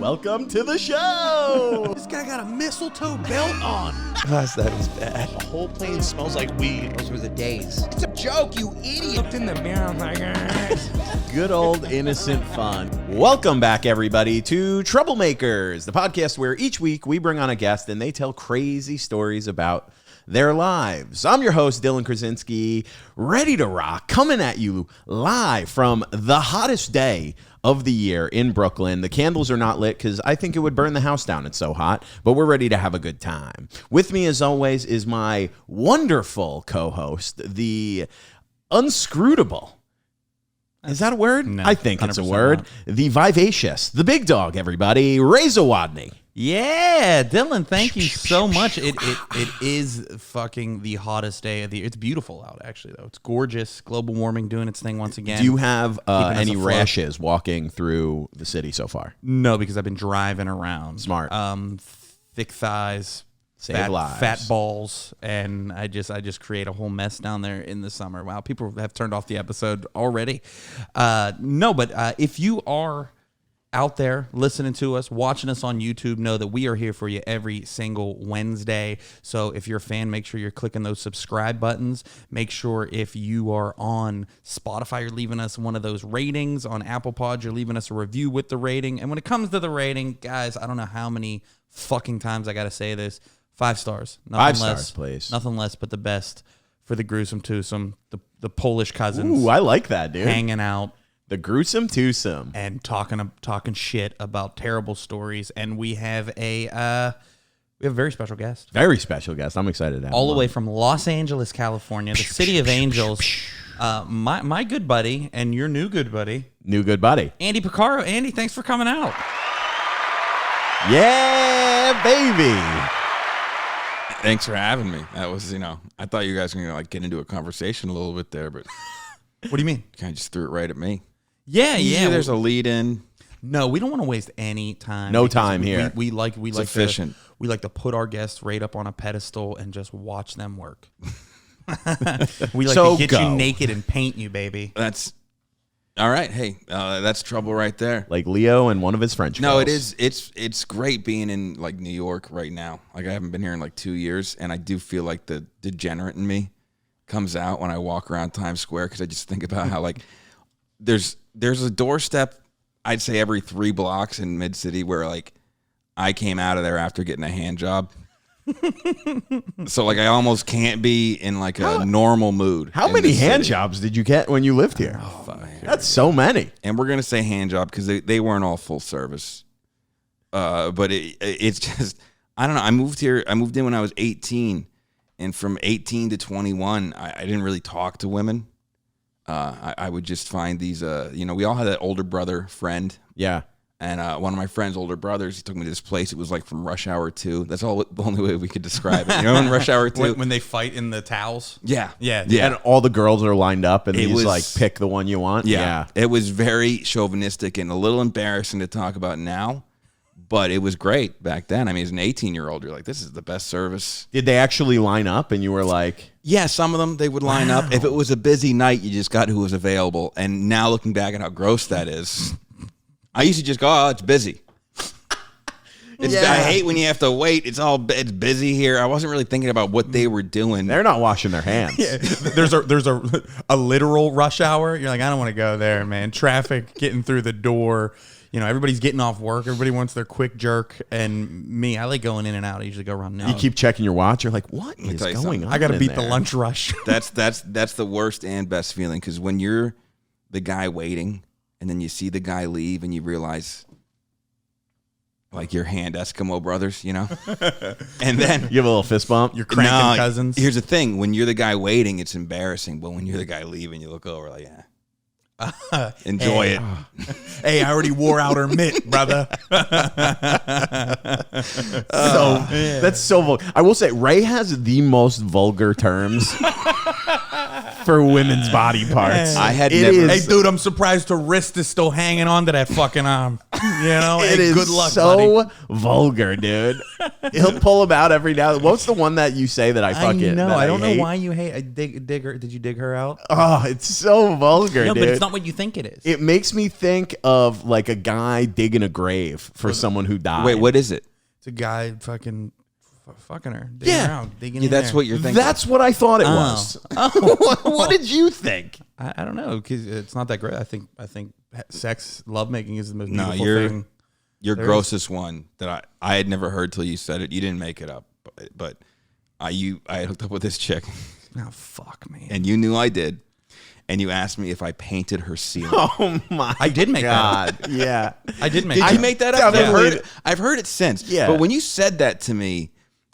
Welcome to the show. This guy got a mistletoe belt on. Gosh, that is bad. The whole plane smells like weed. Those were the days. It's a joke, you idiot. Looked in the mirror, I'm like, Good old innocent fun. Welcome back, everybody, to Troublemakers, the podcast where each week we bring on a guest and they tell crazy stories about their lives. I'm your host, Dylan Krasinski, ready to rock, coming at you live from the hottest day of the year in Brooklyn. The candles are not lit because I think it would burn the house down. It's so hot, but we're ready to have a good time. With me, as always, is my wonderful co-host, the unscrutable. Is that a word? No, I think it's a word. not. The vivacious, the big dog, everybody, Zawodni. yeah, Dylan, thank you so much. It is fucking the hottest day of the year. It's beautiful out, actually, though. It's gorgeous. Global warming doing its thing once again. Do you have us any afloat. rashes walking through the city so far? No, because I've been driving around. Smart. Thick thighs. Save lives. Fat balls, and I just create a whole mess down there in the summer. Wow, people have turned off the episode already. But if you are out there listening to us, watching us on YouTube, know that we are here for you every single Wednesday. So if you're a fan, make sure you're clicking those subscribe buttons. Make sure if you are on Spotify, you're leaving us one of those ratings. On Apple Pod, you're leaving us a review with the rating. And when it comes to the rating, guys, I don't know how many fucking times I got to say this. 5 stars. Nothing 5 less, stars, please. Nothing less but the best for the gruesome twosome, the Polish cousins Ooh, I like that, dude. hanging out The gruesome twosome. and talking shit about terrible stories. And we have a very special guest. Very special guest. I'm excited to have All him the way on. from Los Angeles, California, the city of angels. My good buddy and your new good buddy, New good buddy. Andy Picarro. Andy, thanks for coming out. Yeah, baby. Thanks for having me. That was, I thought you guys were gonna get into a conversation a little bit there, but What do you mean? kind of just threw it right at me. Yeah. Usually there's a lead in. No, we don't want to waste any time. No because time here. We like efficient. We like to put our guests right up on a pedestal and just watch them work. We like So to get go. you naked and paint you, baby. That's all right. Hey, that's trouble right there. Like Leo and one of his French No, girls. it is. It's great being in like New York right now. Like I haven't been here in like 2 years, and I do feel like the degenerate in me comes out when I walk around Times Square because I just think about how like there's a doorstep I'd say every 3 blocks in Mid City where like I came out of there after getting a hand job. So like I almost can't be in like a normal mood. How in many this hand city. jobs did you get when you lived here? Fuck. That's so many. And we're gonna say hand job because they weren't all full service. But it's just I don't know. I moved in when I was 18, and from 18 to 21, I didn't really talk to women. I would just find these. We all had that older brother friend. Yeah. And one of my friend's older brothers, he took me to this place. It was like from Rush Hour 2. That's the only way we could describe it. You know, in Rush Hour 2. When they fight in the towels. Yeah. Yeah. And all the girls are lined up and It you just was- like pick the one you want. Yeah. It was very chauvinistic and a little embarrassing to talk about now, but it was great back then. I mean, as an 18-year-old, you're like, this is the best service. Did they actually line up and you were like, Yeah, some of them, they would line up. If it was a busy night, you just got who was available. And now looking back at how gross that is, I used to just go, oh, it's busy. I hate when you have to wait. It's busy here. I wasn't really thinking about what they were doing. they're not washing their hands. There's a literal rush hour. You're like, I don't want to go there, man. Traffic getting through the door. Everybody's getting off work. Everybody wants their quick jerk. And me, I like going in and out. I usually go around now. You keep checking your watch. You're like, what is tell you going something. on? I got to in beat the there? lunch rush. That's the worst and best feeling because when you're the guy waiting and then you see the guy leave and you realize like your hand Eskimo brothers, and then You have a little fist bump. You're cranking cousins. Here's the thing: when you're the guy waiting, it's embarrassing, but when you're the guy leaving, you look over like, enjoy it. Hey, I already wore out her mitt, brother. That's so vulgar. I will say, Ray has the most vulgar terms for women's body parts. I had It never. Hey, dude, I'm surprised her wrist is still hanging on to that fucking arm. It Hey, is good luck, so buddy. vulgar, dude. He'll pull him out every now. What's the one that you say that I fucking? I know. that I don't know hate? why you hate. Dig her. Did you dig her out? Oh, it's so vulgar, No, dude. but it's not what you think it is. It makes me think of like a guy digging a grave for someone who died. Wait, what is it? It's a guy fucking her, digging around, digging in That's there. what you're thinking. That's what I thought it was. What did you think? I don't know, because it's not that great. I think sex, lovemaking is the most No, beautiful thing. Your grossest one that I had never heard till you said it. You didn't make it up, but I had hooked up with this chick. Oh, fuck, man. And you knew I did. And you asked me if I painted her ceiling. Oh my! I did make God. that up. Yeah, I did make Did that you up. make that up? Definitely. I've heard it since. Yeah. But when you said that to me,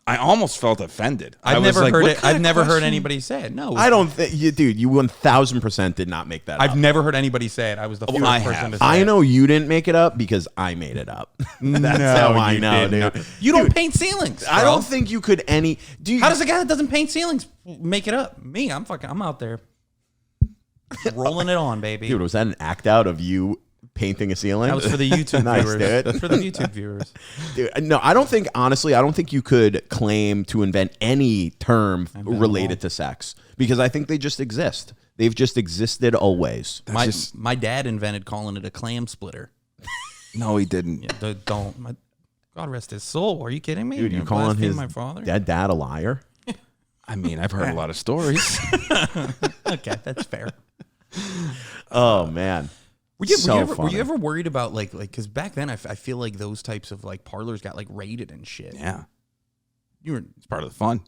I almost felt offended. I've was never like, heard what it. kind I've of never heard question? anybody say it. No. I don't think you, dude. You 1000% did not make that up. I've never heard anybody say it. I was the first I person have. to say I it. know you didn't make it up because I made it up. That's how I know, dude. You don't paint ceilings. I bro. don't think you could any. Do you, How does a guy that doesn't paint ceilings make it up? Me, I'm out there rolling it on, baby. dude? Was that an act out of you painting a ceiling? That was for the YouTube Nice, viewers. dude. For the YouTube viewers. Dude, no, I don't think. Honestly, I don't think you could claim to invent any term related to sex because I think they just exist. They've just existed always. My dad invented calling it a clam splitter. No, he didn't. Yeah, God rest his soul. Are you kidding me? Dude, you You're calling blaspheming his my father? dad a liar? I mean, I've heard a lot of stories. Okay, that's fair. Oh man. Were you funny. ever worried about like because back then I feel like those types of like parlors got like raided and shit. Yeah. You were It's part of the fun.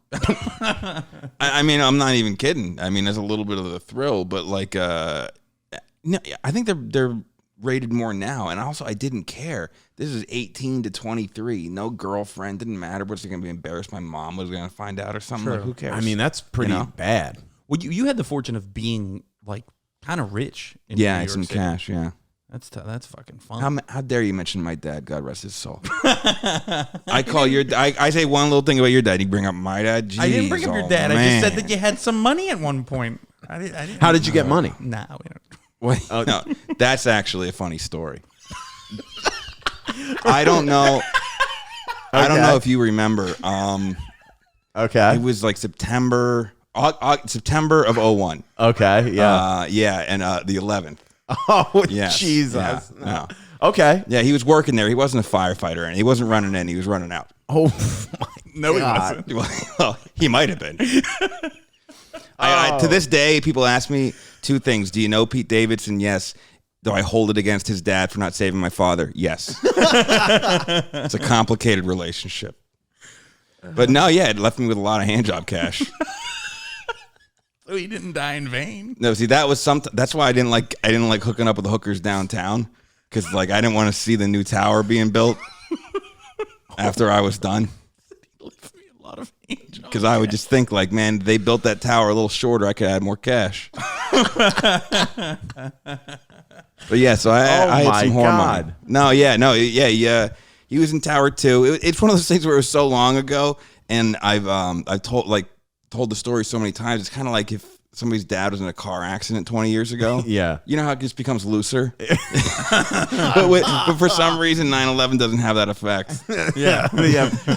I mean, I'm not even kidding. I mean, there's a little bit of the thrill, but like, no, I think they're rated more now. And also, I didn't care. This is 18 to 23. No girlfriend. Didn't matter. Was I going to be embarrassed? My mom was going to find out or something. Sure. Like, who cares? I mean, that's pretty bad. well, you had the fortune of being like kind of rich. In yeah, New York some City. cash. Yeah. That's fucking fun. How dare you mention my dad? God rest his soul. I call your. I say one little thing about your dad. You bring up my dad. Jeez, I didn't bring up your dad. Man. I just said that you had some money at one point. I didn't, How did you get money? Nah, we don't. Wait, no, that's actually a funny story. I don't know. I don't know if you remember. Okay. It was like September of 01. Okay. Yeah. Yeah, and the 11th. Oh, Yes. Jesus. Yeah. Okay. Yeah, he was working there. He wasn't a firefighter, and he wasn't running in. He was running out. Oh, my No, God. he wasn't. Well, he might have been. To this day, people ask me two things. Do you know Pete Davidson? Yes. Do I hold it against his dad for not saving my father? Yes. It's a complicated relationship. But no, yeah, it left me with a lot of handjob cash. So he didn't die in vain. No, see, that was something. That's why I didn't like hooking up with the hookers downtown, because like I didn't want to see the new tower being built after I was done. He left me a lot of angel. Because I would just think like, man, they built that tower a little shorter. I could add more cash. But yeah, so I had some whore money. No, yeah. He was in Tower 2. It's one of those things where it was so long ago, and I've told the story so many times. It's kind of like if somebody's dad was in a car accident 20 years ago. Yeah. You know how it just becomes looser? but for some reason, 9/11 doesn't have that effect. Yeah.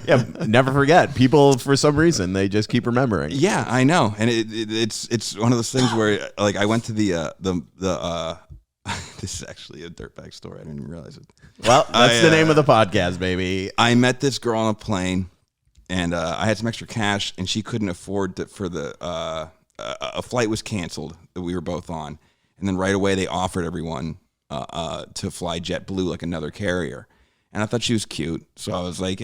Yeah. Never forget. People, for some reason, they just keep remembering. Yeah, I know. And it's one of those things where like I went to the this is actually a dirtbag story. I didn't even realize it. Well, that's the name of the podcast, baby. I met this girl on a plane, and I had some extra cash, and she couldn't afford a flight was canceled that we were both on, and then right away they offered everyone to fly JetBlue, like another carrier. And I thought she was cute, so I was like,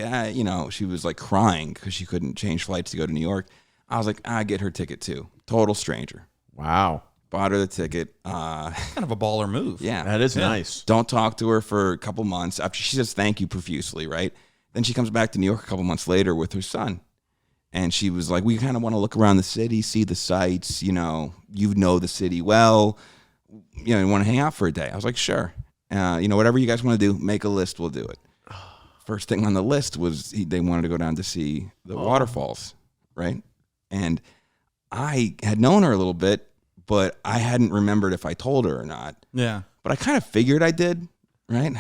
she was like crying because she couldn't change flights to go to New York. I was like, I get her ticket too. Total stranger. Wow. Bought her the ticket. Kind of a baller move. Yeah. That is nice. Don't talk to her for a couple months. After she says thank you profusely, right? Then she comes back to New York a couple months later with her son. And she was like, we kind of want to look around the city, see the sights, you know the city well. You want to hang out for a day. I was like, sure. Whatever you guys want to do, make a list, we'll do it. First thing on the list was they wanted to go down to see the waterfalls, right? And I had known her a little bit, but I hadn't remembered if I told her or not. Yeah. But I kind of figured I did, right?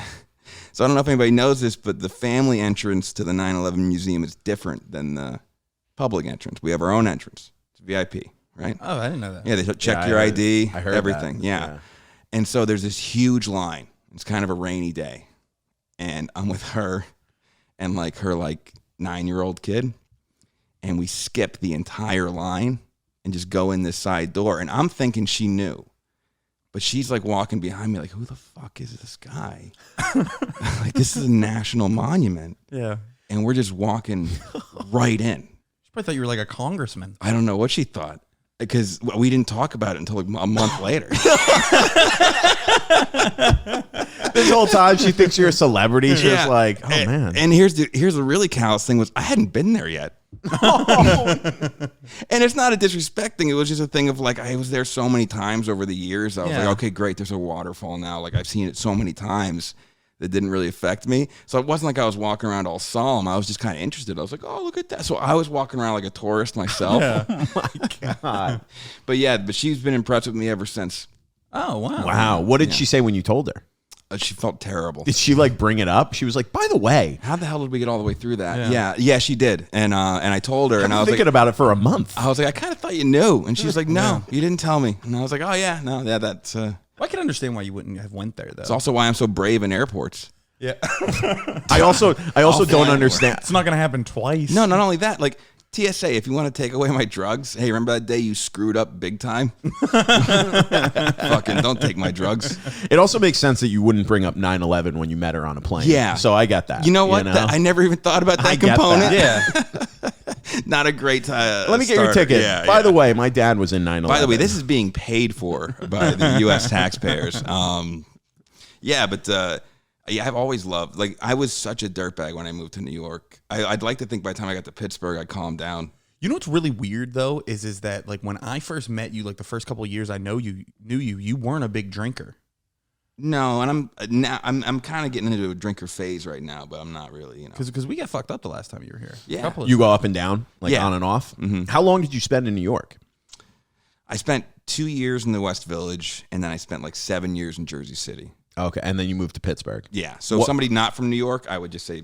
So I don't know if anybody knows this, but the family entrance to the 9/11 museum is different than the public entrance. We have our own entrance. It's VIP, right? Oh, I didn't know that. Yeah, they check your ID, I heard everything. that. Yeah. And so there's this huge line. It's kind of a rainy day. And I'm with her and like her like 9-year-old kid. And we skip the entire line and just go in this side door. And I'm thinking she knew. But she's like walking behind me like, who the fuck is this guy? Like, this is a national monument. Yeah. And we're just walking right in. She probably thought you were like a congressman. I don't know what she thought. Because we didn't talk about it until like a month later. This whole time she thinks you're a celebrity. She's just like, oh man. And here's the really callous thing was I hadn't been there yet. And it's not a disrespecting. It was just a thing of like I was there so many times over the years. I was like, okay, great. There's a waterfall now. Like I've seen it so many times that didn't really affect me. So it wasn't like I was walking around all solemn. I was just kind of interested. I was like, oh, look at that. So I was walking around like a tourist myself. Oh my God. But she's been impressed with me ever since. Oh, wow. Wow. What did she say when you told her? She felt terrible. Did she like bring it up? She was like, by the way, How the hell did we get all the way through that? Yeah, she did. And I told her, and I was thinking like, about it for a month. I kind of thought you knew. And she was like, no, you didn't tell me. And I was like, oh yeah, no, yeah, that's. Well, I can understand why you wouldn't have went there though. It's also why I'm so brave in airports. Yeah. I also don't understand. It's not going to happen twice. No, not only that, like TSA, if you want to take away my drugs, hey, remember that day you screwed up big time? Fucking don't take my drugs. It also makes sense that you wouldn't bring up 9/11 when you met her on a plane. Yeah. So I get that. You know what? I never even thought about that I get component. that. Yeah. Not a great time. Let me get your ticket. By the way, my dad was in 9/11. By the way, this is being paid for by the U.S. taxpayers. Yeah, but yeah, I've always loved, like, I was such a dirtbag when I moved to New York. I'd like to think by the time I got to Pittsburgh, I'd calm down. You know what's really weird though is that like when I first met you, like the first couple of years I knew you weren't a big drinker. No, and I'm kind of getting into a drinker phase right now, but I'm not really, Because we got fucked up the last time you were here. Yeah. You go up and down, like Yeah. on and off. Mm-hmm. How long did you spend in New York? I spent 2 years in the West Village, and then I spent like 7 years in Jersey City. Okay, and then you moved to Pittsburgh. Yeah, so somebody not from New York, I would just say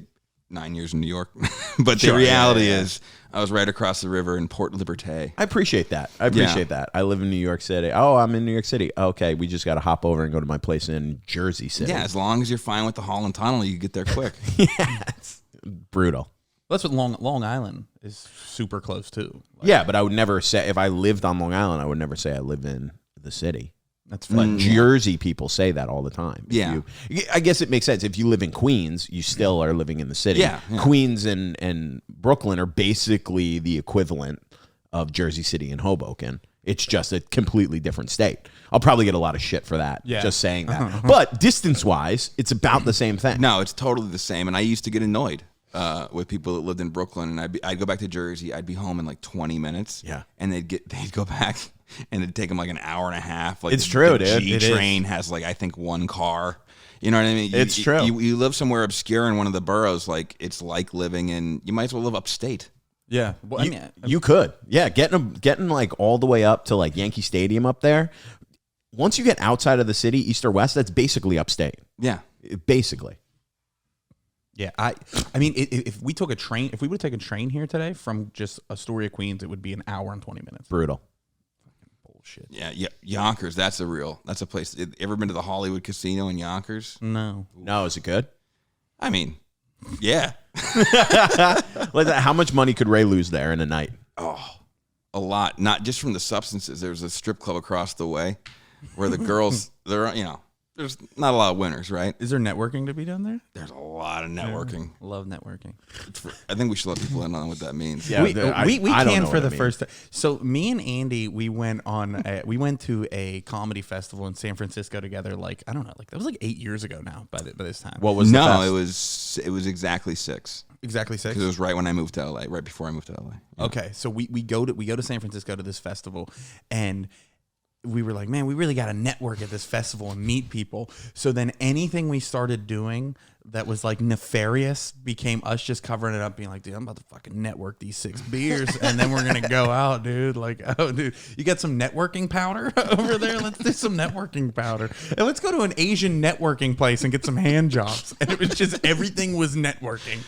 9 years in New York. But Sure, the reality yeah. is I was right across the river in Port Liberté. I appreciate that. That. I live in New York City. Oh, I'm in New York City. Okay, we just got to hop over and go to my place in Jersey City. Yeah, as long as you're fine with the Holland Tunnel, you get there quick. Yeah, it's brutal. That's what Long Island is super close to. Yeah, but I would never say, if I lived on Long Island, I would never say I live in the city. That's But fun. Jersey people say that all the time. Yeah. I guess it makes sense. If you live in Queens, you still are living in the city. Yeah. Queens and Brooklyn are basically the equivalent of Jersey City and Hoboken. It's just a completely different state. I'll probably get a lot of shit for that, just saying that. But distance-wise, it's about the same thing. No, it's totally the same. And I used to get annoyed with people that lived in Brooklyn, and I'd go back to Jersey. I'd be home in like 20 minutes. Yeah. And they'd go back, and it'd take them like an hour and a half. Like It's true, the dude. G It is. train has like I think one car. You know what I mean? It's true. You live somewhere obscure in one of the boroughs, like it's like living in. You might as well live upstate. Yeah. Well, I mean, You could. Yeah, getting like all the way up to like Yankee Stadium up there. Once you get outside of the city, east or west, that's basically upstate. Yeah. Basically. yeah. I mean, if we took a train, if we would have taken a train here today from just Astoria, Queens, it would be an hour and 20 minutes. Brutal. Bullshit. Yeah, Yonkers. That's a place. Ever been to the Hollywood Casino in Yonkers? No. No, is it good? I mean, yeah. How much money could Ray lose there in a night? Oh, a lot. Not just from the substances. There's a strip club across the way where the girls, there's not a lot of winners, right? Is there networking to be done there? There's a lot of networking. Love networking. I think we should let people in on what that means. Yeah, we I don't can know for what the it means. first time. So me and Andy, we went to a comedy festival in San Francisco together. Like I don't know, like that was like 8 years ago now. By this time, What was the No, fest? it was exactly 6 exactly 6? because it was right when I moved to LA, right before I moved to LA. Yeah. Okay, so we go to San Francisco to this festival, and we were like, man, we really got to network at this festival and meet people. So then anything we started doing, that was like nefarious became us just covering it up, being like, dude, I'm about to fucking network these 6 beers, and then we're gonna go out, dude. Like, oh, dude, you got some networking powder over there? Let's do some networking powder, and let's go to an Asian networking place and get some hand jobs. And it was just everything was networking.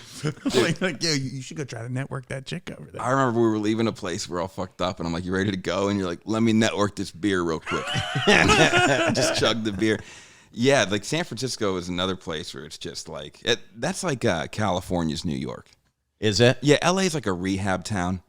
like, yo, you should go try to network that chick over there. I remember we were leaving a place, we're all fucked up, and I'm like, you ready to go? And you're like, let me network this beer real quick. Just chug the beer. Yeah, like San Francisco is another place where it's just like, that's like California's New York. Is it? Yeah, LA is like a rehab town.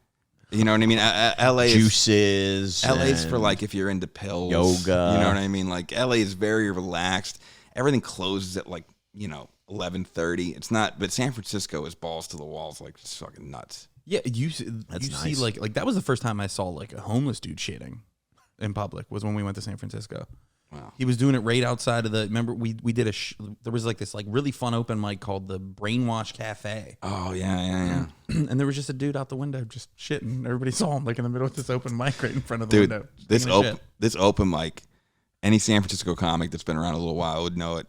You know what I mean? LA Juices. LA's for like if you're into pills. Yoga. You know what I mean? Like LA is very relaxed. Everything closes at like, 11:30. It's not, but San Francisco is balls to the walls, like just fucking nuts. Yeah, you That's see nice. like that was the first time I saw like a homeless dude shitting in public, was when we went to San Francisco. Wow. He was doing it right outside of the. Remember, we did there was like this like really fun open mic called the Brainwash Cafe. Oh yeah. And there was just a dude out the window just shitting. Everybody saw him like in the middle of this open mic right in front of the Dude, window. this open mic, any San Francisco comic that's been around a little while would know it.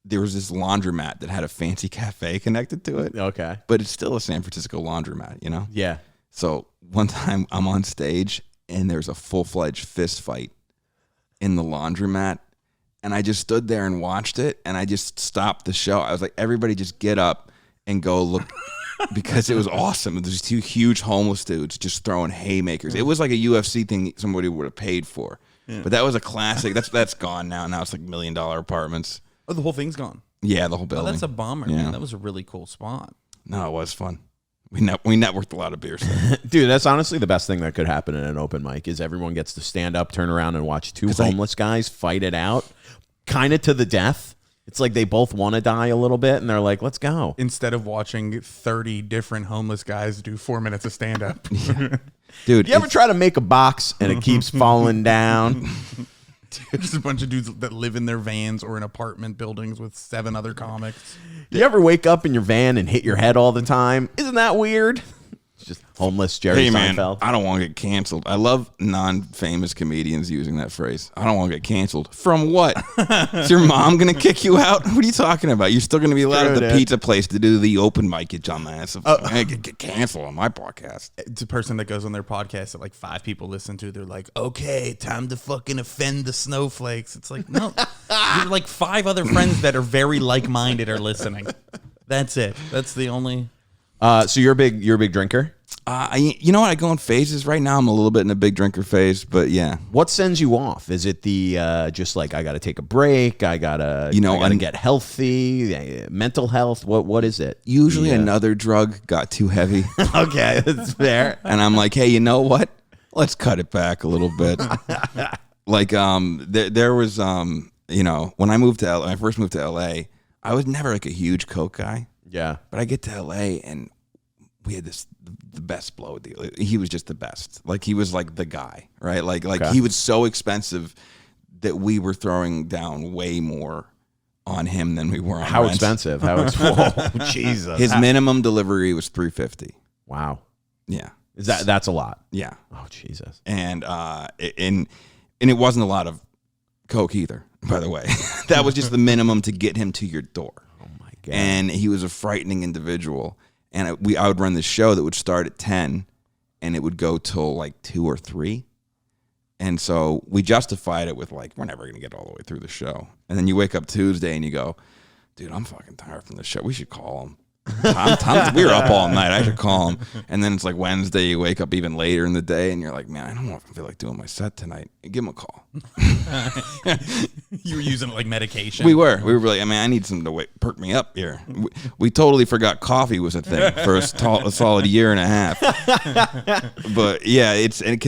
There was this laundromat that had a fancy cafe connected to it. Okay. But it's still a San Francisco laundromat, you know? Yeah. So one time I'm on stage and there's a full-fledged fist fight in the laundromat. And I just stood there and watched it, and I just stopped the show. I was like, everybody just get up and go look, because it was awesome. There's 2 huge homeless dudes just throwing haymakers. It was like a UFC thing somebody would have paid for. Yeah. But that was a classic. That's gone now. Now it's like $1 million apartments. Oh, the whole thing's gone. Yeah, the whole building. Oh, that's a bummer, Yeah. man. That was a really cool spot. No, it was fun. We networked a lot of beers. Dude, that's honestly the best thing that could happen in an open mic is everyone gets to stand up, turn around, and watch 2 homeless guys fight it out, kind of to the death. It's like they both want to die a little bit, and they're like, let's go. Instead of watching 30 different homeless guys do 4 minutes of stand-up. Dude, You ever try to make a box and it keeps falling down? Just a bunch of dudes that live in their vans or in apartment buildings with 7 other comics. You ever wake up in your van and hit your head all the time? Isn't that weird? It's just homeless Jerry hey man, Seinfeld. I don't want to get canceled. I love non-famous comedians using that phrase. I don't want to get canceled. From what? Is your mom going to kick you out? What are you talking about? You're still going to be allowed at the pizza place to do the open mic, you dumbass. I get canceled on my podcast. It's a person that goes on their podcast that like 5 people listen to. They're like, okay, time to fucking offend the snowflakes. It's like, no, you're like 5 other friends that are very like-minded are listening. That's it. That's the only... So you're a big drinker? You know what? I go in phases. Right now, I'm a little bit in a big drinker phase, but yeah. What sends you off? Is it the just like I got to take a break? I gotta get healthy, mental health. What is it? Usually another drug got too heavy. Okay, that's fair. And I'm like, hey, you know what? Let's cut it back a little bit. Like there was when I first moved to LA, I was never like a huge coke guy. Yeah. But I get to LA and we had the best blow deal. He was just the best. Like he was like the guy, right? Like Okay. He was so expensive that we were throwing down way more on him than we were on How rent. expensive? Whoa, Jesus. His minimum delivery was $350. Wow. Yeah. That's a lot. Yeah. Oh, Jesus. And it wasn't a lot of coke either, by the way. That was just the minimum to get him to your door. God. And he was a frightening individual. And I would run this show that would start at 10 and it would go till like 2 or 3. And so we justified it with like, we're never going to get all the way through the show. And then you wake up Tuesday and you go, dude, I'm fucking tired from the show. We should call him. We were up all night. I should call him. And then it's like Wednesday, you wake up even later in the day and you're like, man, I don't know if I feel like doing my set tonight. Give him a call. You were using it like medication. We were really, I need something to perk me up here. We totally forgot coffee was a thing for a solid year and a half. But yeah, and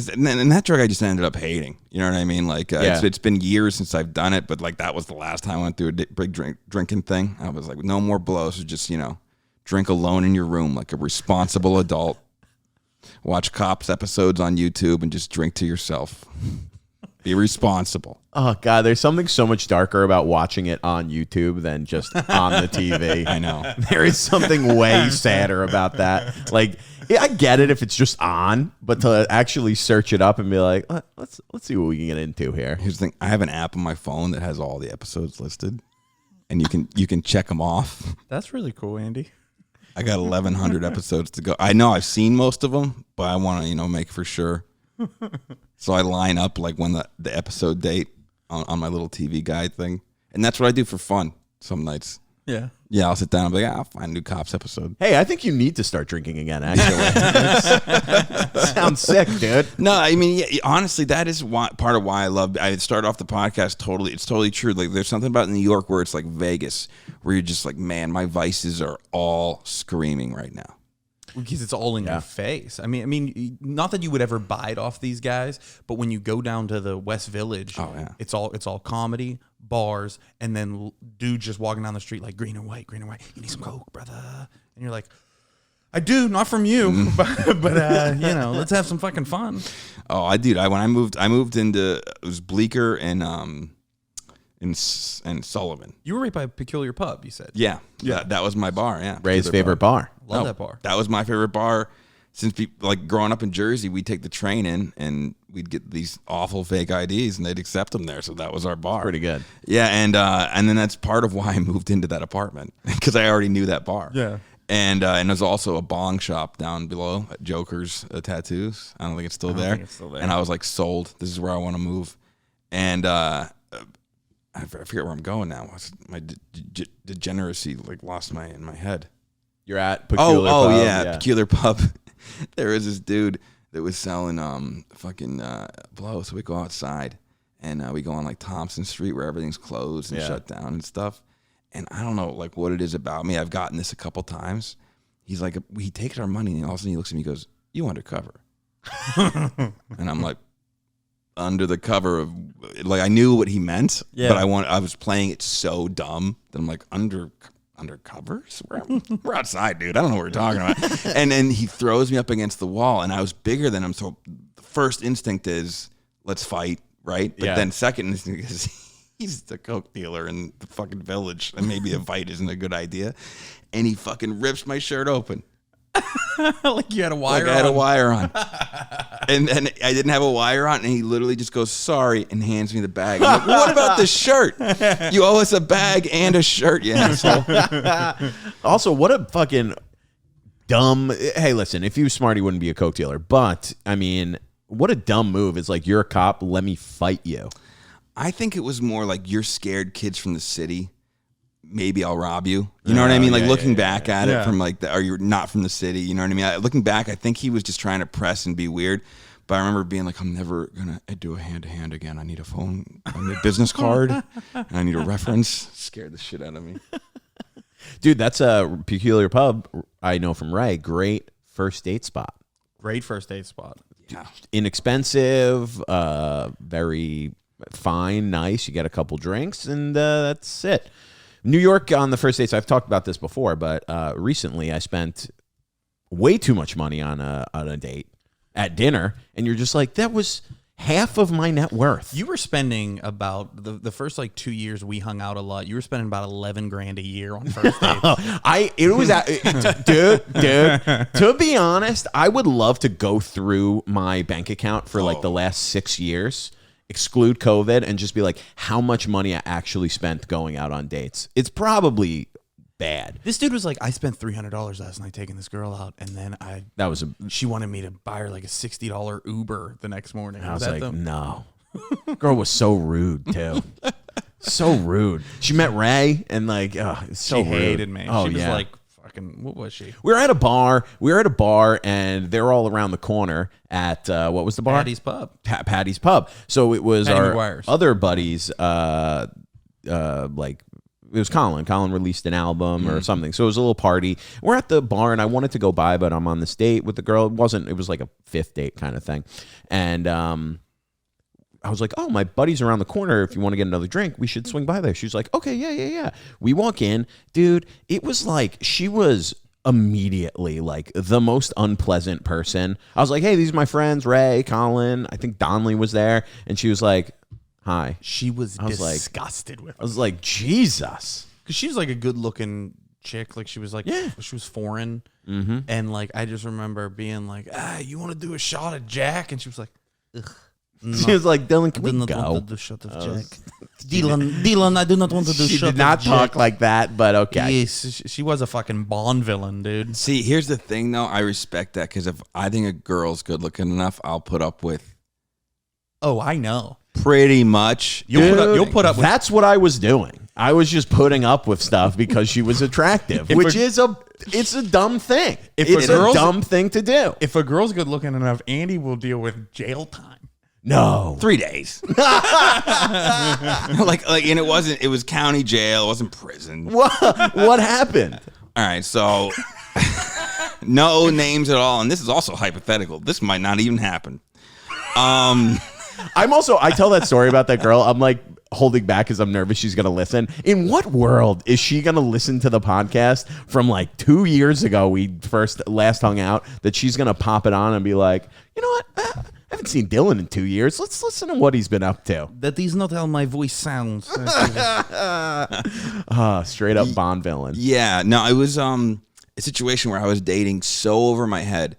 that drug I just ended up hating. You know what I mean? Like it's been years since I've done it, but like that was the last time I went through a big drinking thing. I was like, no more blows. Just, drink alone in your room like a responsible adult. Watch Cops episodes on YouTube and just drink to yourself. Be responsible. Oh, God, there's something so much darker about watching it on YouTube than just on the TV. I know. There is something way sadder about that. Like, I get it if it's just on, but to actually search it up and be like, let's see what we can get into here. Here's the thing. I have an app on my phone that has all the episodes listed. and you can check them off. That's really cool, Andy. I got 1,100 episodes to go. I know I've seen most of them, but I want to make for sure. So I line up like when the episode date on my little TV guide thing, and that's what I do for fun some nights. Yeah. Yeah, I'll sit down and be like, I'll find a new Cops episode. Hey, I think you need to start drinking again, actually. Sounds sick, dude. No, I mean, yeah, honestly, that is part of why I started off the podcast it's totally true. Like, there's something about New York where it's like Vegas, where you're just like, man, my vices are all screaming right now. Because it's all in your face. I mean, not that you would ever bite off these guys, but when you go down to the West Village, it's all comedy, bars, and then dudes just walking down the street like green and white. You need some Coke, brother? And you're like, I do, not from you, but let's have some fucking fun. Oh, when I moved into, it was Bleecker and Sullivan. You were right by Peculiar Pub, you said. Yeah. That was my bar. Yeah, Ray's favorite bar. Love that bar. That was my favorite bar. Since like growing up in Jersey, we'd take the train in and we'd get these awful fake IDs and they'd accept them there. So that was our bar. Pretty good. Yeah, and then that's part of why I moved into that apartment because I already knew that bar. Yeah. And there's also a bong shop down below at Joker's Tattoos. I don't think it's still there. And I was like, sold. This is where I want to move. And I forget where I'm going now. My degeneracy like lost in my head. You're at Peculiar Pub. Yeah, Peculiar Pub. There was this dude that was selling fucking blow. So we go outside and we go on like Thompson Street where everything's closed and shut down and stuff. And I don't know like what it is about me. I've gotten this a couple times. He's like, he takes our money and all of a sudden he looks at me and goes, "You undercover?" And I'm like, under the cover of, like, I knew what he meant, but I was playing it so dumb that I'm like, undercovers? We're outside, dude. I don't know what we're talking about. And then he throws me up against the wall, and I was bigger than him. So the first instinct is, let's fight, right? But then second instinct is, he's the coke dealer in the fucking village, and maybe a fight isn't a good idea. And he fucking rips my shirt open. Like you had a wire on. I had a wire on. And then I didn't have a wire on, and he literally just goes, "Sorry," and hands me the bag. I'm like, "What about the shirt? You owe us a bag and a shirt, you asshole." Also, what a fucking dumb... Hey, listen, if you were smart, he wouldn't be a coke dealer. But, I mean, what a dumb move. It's like, you're a cop, let me fight you. I think it was more like, you're scared kids from the city. Maybe I'll rob you. You know what I mean? Like looking back at it from like, or you're not from the city. You know what I mean? Looking back, I think he was just trying to press and be weird. But I remember being like, I'm never going to do a hand-to-hand again. I need a phone, I need a business card, and I need a reference. Scared the shit out of me. Dude, that's a Peculiar Pub. I know from Ray. Great first date spot. Great first date spot. Yeah. Inexpensive, very fine, nice. You get a couple drinks, and that's it. New York on the first dates, I've talked about this before, but recently I spent way too much money on a date at dinner, and you're just like, that was half of my net worth. You were spending about the first like 2 years we hung out a lot. You were spending about $11,000 a year on first dates. Dude. To be honest, I would love to go through my bank account for like the last 6 years. Exclude COVID and just be like, how much money I actually spent going out on dates. It's probably bad. This dude was like, I spent $300 last night taking this girl out, and then she wanted me to buy her like a $60 Uber the next morning. I was like, no. Girl was so rude too. So rude. She met Ray and like, it's so she rude. hated me. Oh, she was yeah. like, fucking, what was she? We were at a bar, and they're all around the corner at what was the bar? Patty's Pub. Patty's Pub. So it was Patty our McGuire's. other buddies. Like it was Colin. Colin released an album or something. So it was a little party. We're at the bar, and I wanted to go by, but I'm on this date with the girl. It was like a fifth date kind of thing, and I was like, oh, my buddy's around the corner. If you want to get another drink, we should swing by there. She's like, okay, yeah. We walk in. Dude, it was like she was immediately like the most unpleasant person. I was like, hey, these are my friends, Ray, Colin. I think Donnelly was there. And she was like, hi. She was disgusted with I was like, Jesus. Because she was like a good-looking chick. Like, she was like, she was foreign. Mm-hmm. And like, I just remember being like, you want to do a shot of Jack? And she was like, ugh. She was like, Dylan, can I do we not go? want to do shot of Jack. Dylan, I do not want to do She shot did not of talk Jack. like that, but okay. Yes, she was a fucking Bond villain, dude. See, here's the thing, though. I respect that because if I think a girl's good looking enough, I'll put up with Oh, I know. pretty much. You'll put up with That's what I was doing. I was just putting up with stuff because she was attractive, which is it's a dumb thing. It's a dumb thing to do. if a girl's good looking enough, Andy will deal with jail time. No. 3 days. and it was county jail. It wasn't prison. What happened? All right, so no names at all. And this is also hypothetical. This might not even happen. I tell that story about that girl. I'm like holding back because I'm nervous she's going to listen. In what world is she going to listen to the podcast from like 2 years ago? We last hung out, that she's going to pop it on and be like, you know what? I haven't seen Dylan in 2 years. Let's listen to what he's been up to. That is not how my voice sounds. Straight up Bond villain. Yeah, no, it was a situation where I was dating so over my head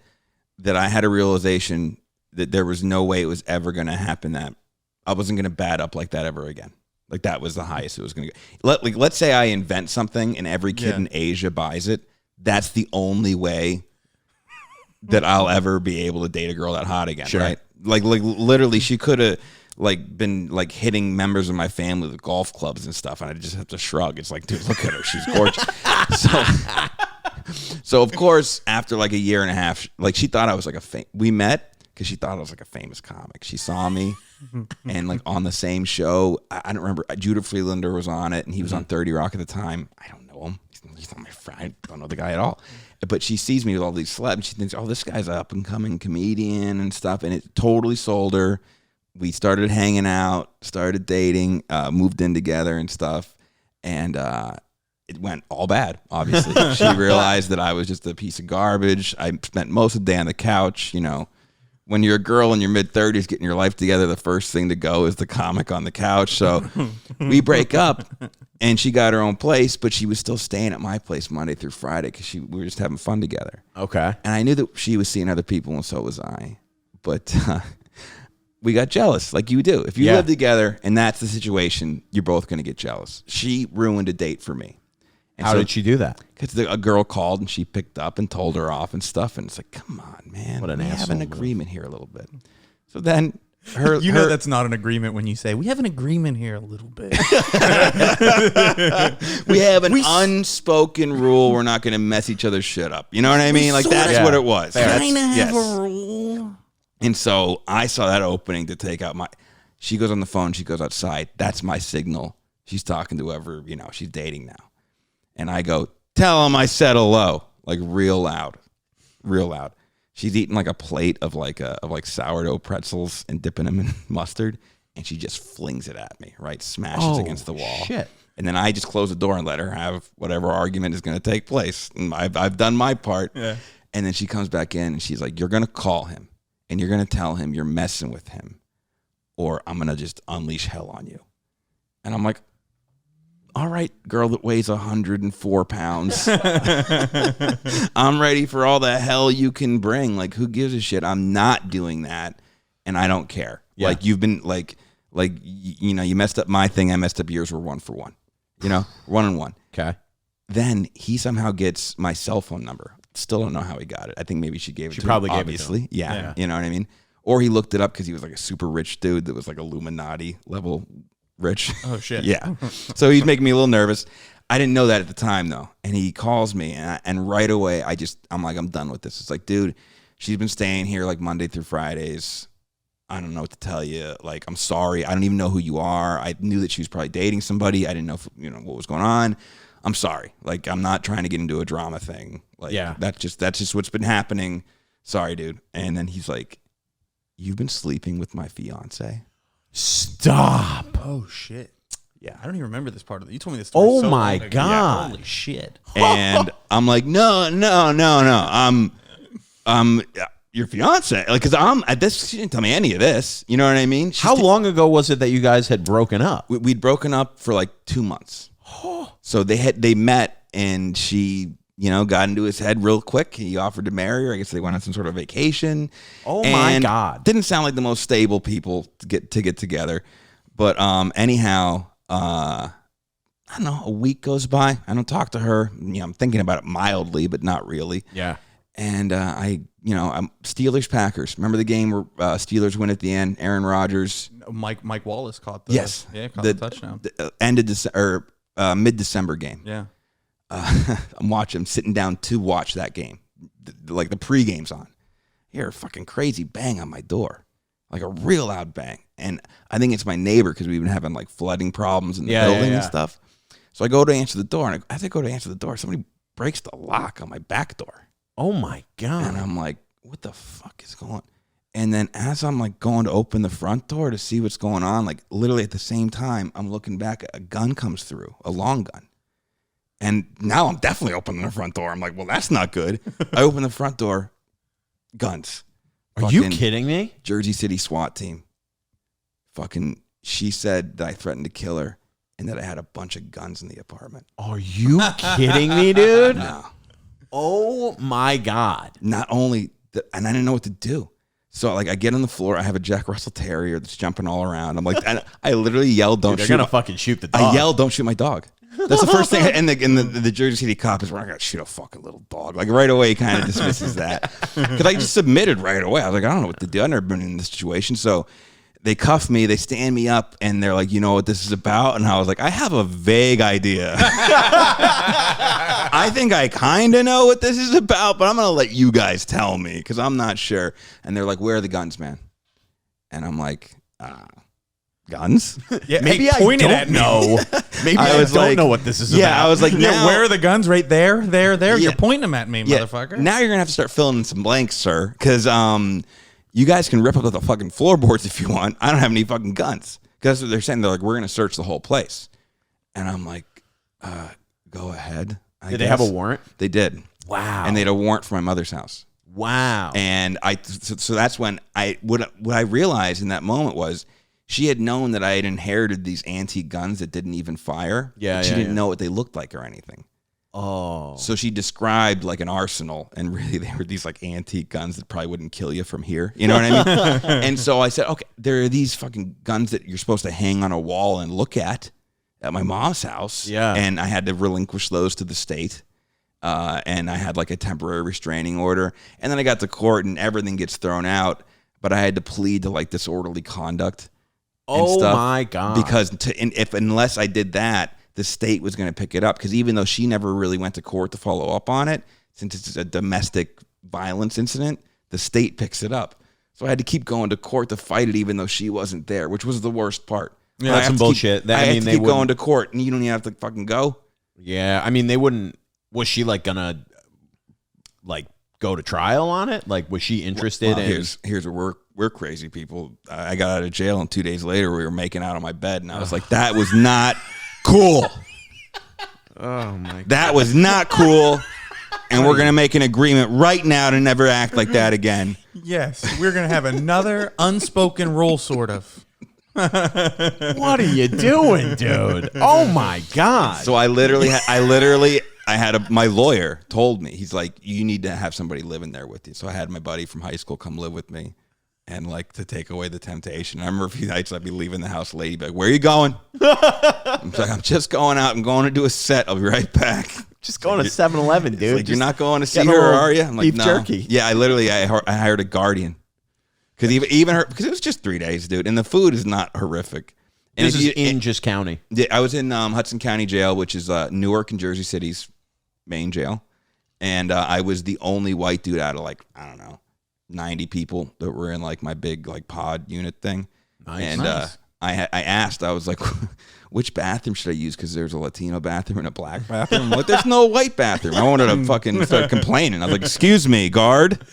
that I had a realization that there was no way it was ever going to happen, that I wasn't going to bat up like that ever again. Like that was the highest it was going to go. Let's say I invent something and every kid in Asia buys it. That's the only way that I'll ever be able to date a girl that hot again, right? Like literally, she could have been hitting members of my family with golf clubs and stuff, and I just have to shrug. It's like, dude, look at her, she's gorgeous. So of course, after like a year and a half, she thought I was like we met because she thought I was like a famous comic. She saw me, and like on the same show, I don't remember. Judah Friedlander was on it, and he was on 30 Rock at the time. I don't know him. He's not my friend. I don't know the guy at all. But she sees me with all these celebs, and she thinks, oh, this guy's an up-and-coming comedian and stuff, and it totally sold her. We started hanging out, started dating, moved in together and stuff, and it went all bad, obviously. She realized that I was just a piece of garbage. I spent most of the day on the couch. You know, when you're a girl in your mid-30s getting your life together, the first thing to go is the comic on the couch. So we break up, and she got her own place, but she was still staying at my place Monday through Friday because we were just having fun together. Okay. And I knew that she was seeing other people, and so was I. But we got jealous, like you do. If you live together and that's the situation, you're both going to get jealous. She ruined a date for me. And How did she do that? Because a girl called and she picked up and told her off and stuff. And it's like, come on, man. What an we have asshole an move. agreement here a little bit. So then know that's not an agreement when you say, we have an agreement here a little bit. we have an unspoken rule. We're not going to mess each other's shit up. You know what I mean? Like, that's what it was. Kind of have Yes. a rule. And so I saw that opening to take out she goes on the phone, she goes outside. That's my signal. She's talking to whoever, she's dating now. And I go, tell him I said hello, like real loud. She's eating like a plate of sourdough pretzels and dipping them in mustard. And she just flings it at me, right? Smashes against the wall. Shit. And then I just close the door and let her have whatever argument is going to take place. And I've done my part. Yeah. And then she comes back in and she's like, you're going to call him. And you're going to tell him you're messing with him, or I'm going to just unleash hell on you. And I'm like, all right, girl that weighs 104 pounds. I'm ready for all the hell you can bring. Like, who gives a shit? I'm not doing that, and I don't care. Yeah. Like, you've been, you messed up my thing. I messed up yours. We're 1 for 1. 1-on-1. Okay. Then he somehow gets my cell phone number. Still don't know how he got it. I think maybe she gave it to him. Probably gave Obviously. it to him. Yeah. You know what I mean? Or he looked it up because he was like a super rich dude that was like Illuminati level rich. Oh, shit. Yeah. So he's making me a little nervous. I didn't know that at the time, though. And he calls me, and right away, I'm like, I'm done with this. It's like, dude, she's been staying here like Monday through Fridays. I don't know what to tell you. Like, I'm sorry. I don't even know who you are. I knew that she was probably dating somebody. I didn't know what was going on. I'm sorry. Like, I'm not trying to get into a drama thing. Like, that's just what's been happening. Sorry, dude. And then he's like, you've been sleeping with my fiance? Stop. Oh, shit. Yeah. I don't even remember this part of it. You told me this story. Oh so my long ago. God. Yeah, holy shit. And I'm like, no. Your fiance. Like, because she didn't tell me any of this. You know what I mean? How long ago was it that you guys had broken up? We'd broken up for like 2 months. So they met, and she got into his head real quick. He offered to marry her. I guess they went on some sort of vacation. Oh my God. Didn't sound like the most stable people to get together. But anyhow, I don't know, a week goes by. I don't talk to her. I'm thinking about it mildly, but not really. Yeah. And I'm Steelers Packers. Remember the game where Steelers win at the end? Aaron Rodgers. Mike Wallace caught the touchdown. Mid-December game. Yeah. I'm sitting down to watch that game. Like the pre-game's on. I hear a fucking crazy bang on my door. Like a real loud bang. And I think it's my neighbor because we've been having like flooding problems in the building and stuff. So I go to answer the door, and as I go to answer the door, somebody breaks the lock on my back door. Oh my God. And I'm like, what the fuck is going on? And then as I'm like going to open the front door to see what's going on, like literally at the same time, I'm looking back, a gun comes through, a long gun. And now I'm definitely opening the front door. I'm like, well, that's not good. I open the front door, guns. Are you kidding me? Jersey City SWAT team. She said that I threatened to kill her and that I had a bunch of guns in the apartment. Are you kidding me, dude? No. Oh my God. Not only that, and I didn't know what to do. So like I get on the floor, I have a Jack Russell Terrier that's jumping all around. I'm like, I literally yelled, "Don't shoot!" They're gonna fucking shoot the dog. I yelled, "Don't shoot my dog!" That's the first thing. And the Jersey City cop is, "We're not gonna shoot a fucking little dog." Like right away, he kind of dismisses that because I just submitted right away. I was like, I don't know what to do. I've never been in this situation, so. They cuff me, they stand me up, and they're like, you know what this is about? And I was like, I have a vague idea. I think I kind of know what this is about, but I'm going to let you guys tell me because I'm not sure. And they're like, where are the guns, man? And I'm like, guns? Yeah, maybe I don't know. Maybe I don't know what this is about. Yeah, I was like, now, where are the guns? Right there, there. Yeah. You're pointing them at me, motherfucker. Now you're going to have to start filling in some blanks, sir, because you guys can rip up the fucking floorboards if you want. I don't have any fucking guns. Because that's what they're saying. They're like, we're going to search the whole place. And I'm like, go ahead. Did they have a warrant? They did. Wow. And they had a warrant for my mother's house. Wow. And so that's when what I realized in that moment was she had known that I had inherited these antique guns that didn't even fire. Yeah. She didn't know what they looked like or anything. Oh. So she described like an arsenal, and really they were these like antique guns that probably wouldn't kill you from here. You know what I mean? And so I said, okay, there are these fucking guns that you're supposed to hang on a wall and look at my mom's house. Yeah. And I had to relinquish those to the state. And I had like a temporary restraining order. And then I got to court and everything gets thrown out. But I had to plead to like disorderly conduct. Oh my God. Because unless I did that, the state was going to pick it up, because even though she never really went to court to follow up on it, since it's a domestic violence incident, the state picks it up. So I had to keep going to court to fight it, even though she wasn't there, which was the worst part. Yeah, that's some bullshit. I had to keep going to court, and you don't even have to fucking go. Yeah, I mean, they wouldn't. Was she like gonna like go to trial on it? Like, was she interested in? Here's where we're crazy people. I got out of jail, and 2 days later, we were making out on my bed, and I was like, that was not cool. Oh my God. That was not cool. And we're going to make an agreement right now to never act like that again. Yes, we're going to have another unspoken rule, sort of. What are you doing, dude? Oh my God. So my lawyer told me, he's like, you need to have somebody living there with you. So I had my buddy from high school come live with me. And like to take away the temptation. I remember a few nights I'd be leaving the house late. He'd be like, where are you going? I'm like, I'm just going out. I'm going to do a set. I'll be right back. Just going to 7-Eleven, dude. Like, you're not going to see her, are you? I'm like, beef no. jerky. Yeah, I hired a guardian. Because even her, because it was just 3 days, dude. And the food is not horrific. And this is in just county. Yeah, I was in Hudson County Jail, which is Newark and Jersey City's main jail. And I was the only white dude out of like, I don't know, 90 people that were in like my big like pod unit thing. Nice. And I asked, I was like, which bathroom should I use? Because there's a Latino bathroom and a black bathroom. I'm like, there's no white bathroom. I wanted to fucking start complaining. I was like, excuse me, guard.